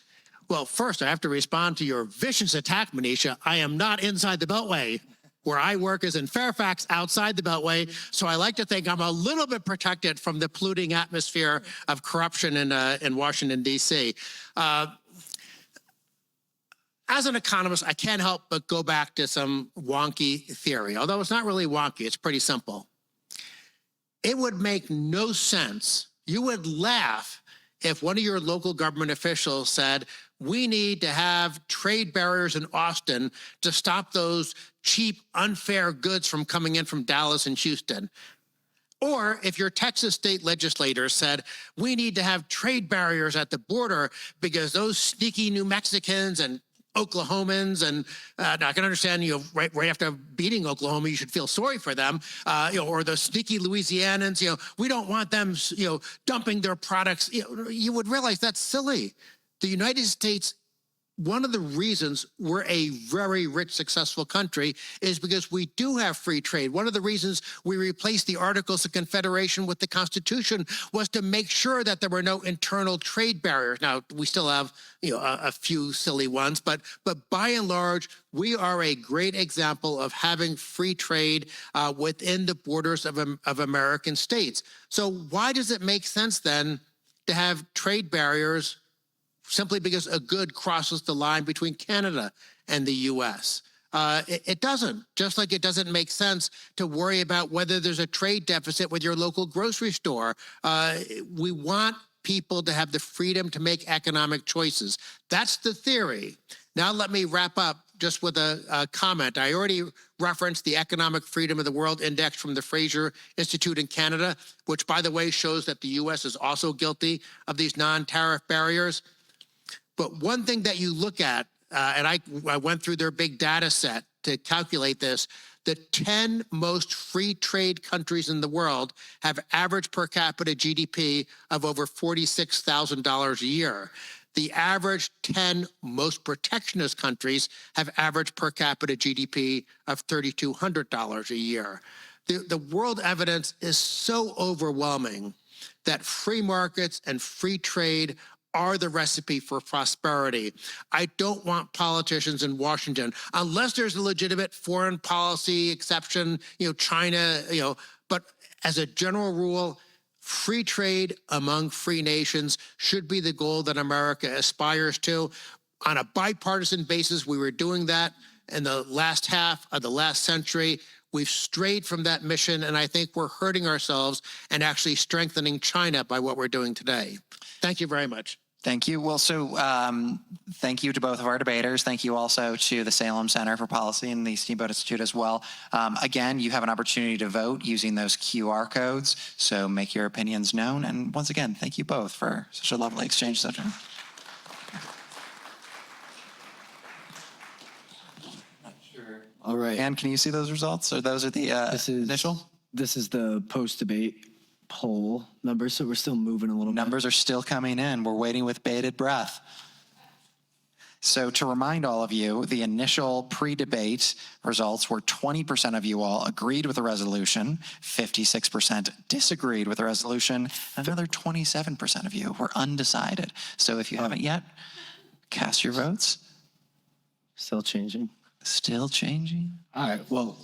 Well, first, I have to respond to your vicious attack, Manisha. I am not inside the Beltway. Where I work is in Fairfax, outside the Beltway. So I like to think I'm a little bit protected from the polluting atmosphere of corruption in Washington, D.C. As an economist, I can't help but go back to some wonky theory, although it's not really wonky. It's pretty simple. It would make no sense. You would laugh if one of your local government officials said, we need to have trade barriers in Austin to stop those cheap, unfair goods from coming in from Dallas and Houston. Or if your Texas state legislator said, we need to have trade barriers at the border because those sneaky New Mexicans and Oklahomans, and I can understand, right after beating Oklahoma, you should feel sorry for them, or the sneaky Louisianans, we don't want them, dumping their products. You would realize that's silly. The United States, one of the reasons we're a very rich, successful country is because we do have free trade. One of the reasons we replaced the Articles of Confederation with the Constitution was to make sure that there were no internal trade barriers. Now, we still have, a few silly ones, but by and large, we are a great example of having free trade within the borders of American states. So why does it make sense then to have trade barriers simply because a good crosses the line between Canada and the U.S.? It doesn't, just like it doesn't make sense to worry about whether there's a trade deficit with your local grocery store. We want people to have the freedom to make economic choices. That's the theory. Now let me wrap up just with a comment. I already referenced the Economic Freedom of the World Index from the Fraser Institute in Canada, which, by the way, shows that the U.S. is also guilty of these non-tariff barriers. But one thing that you look at, and I went through their big data set to calculate this, the 10 most free trade countries in the world have average per capita GDP of over $46,000 a year. The average 10 most protectionist countries have average per capita GDP of $3,200 a year. The world evidence is so overwhelming that free markets and free trade are the recipe for prosperity. I don't want politicians in Washington, unless there's a legitimate foreign policy exception, China, but as a general rule, free trade among free nations should be the goal that America aspires to. On a bipartisan basis, we were doing that in the last half of the last century. We've strayed from that mission, and I think we're hurting ourselves and actually strengthening China by what we're doing today. Thank you very much. Thank you. Well, thank you to both of our debaters. Thank you also to the Salem Center for Policy and the Steamboat Institute as well. Again, you have an opportunity to vote using those QR codes, so make your opinions known. And once again, thank you both for such a lovely exchange session. All right. And can you see those results? Or those are the initial? This is the post-debate poll numbers, so we're still moving a little bit. Numbers are still coming in. We're waiting with bated breath. So to remind all of you, the initial pre-debate results were 20% of you all agreed with the resolution, 56% disagreed with the resolution, another 27% of you were undecided. So if you haven't yet, cast your votes. Still changing. Still changing. All right, well.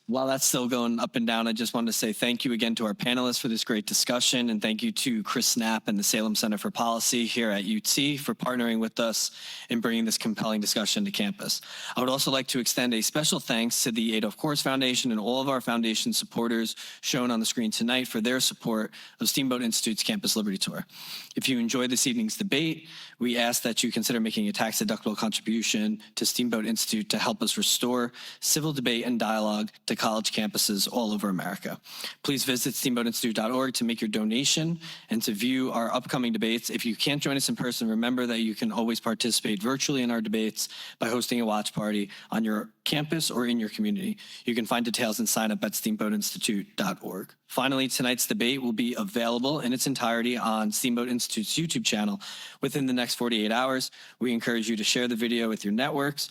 While that's still going up and down, I just wanted to say thank you again to our panelists for this great discussion, and thank you to Chris Knapp and the Salem Center for Policy here at UT for partnering with us in bringing this compelling discussion to campus. I would also like to extend a special thanks to the Adolph Course Foundation and all of our foundation supporters shown on the screen tonight for their support of Steamboat Institute's Campus Liberty Tour. If you enjoyed this evening's debate, we ask that you consider making a tax-deductible contribution to Steamboat Institute to help us restore civil debate and dialogue to college campuses all over America. Please visit steamboatinstitute.org to make your donation and to view our upcoming debates. If you can't join us in person, remember that you can always participate virtually in our debates by hosting a watch party on your campus or in your community. You can find details and sign up at steamboatinstitute.org. Finally, tonight's debate will be available in its entirety on Steamboat Institute's YouTube channel within the next 48 hours. We encourage you to share the video with your networks.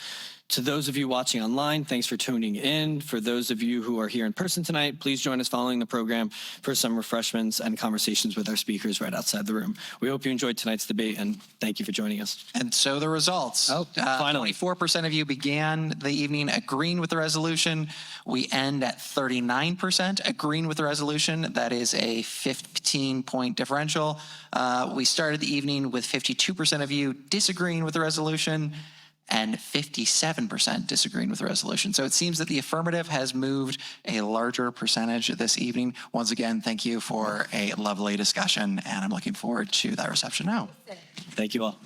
To those of you watching online, thanks for tuning in. For those of you who are here in person tonight, please join us following the program for some refreshments and conversations with our speakers right outside the room. We hope you enjoyed tonight's debate, and thank you for joining us. And so the results. Finally. 24% of you began the evening agreeing with the resolution. We end at 39% agreeing with the resolution. That is a 15-point differential. We started the evening with 52% of you disagreeing with the resolution and 57% disagreeing with the resolution. So it seems that the affirmative has moved a larger percentage this evening. Once again, thank you for a lovely discussion, and I'm looking forward to that reception now. Thank you all.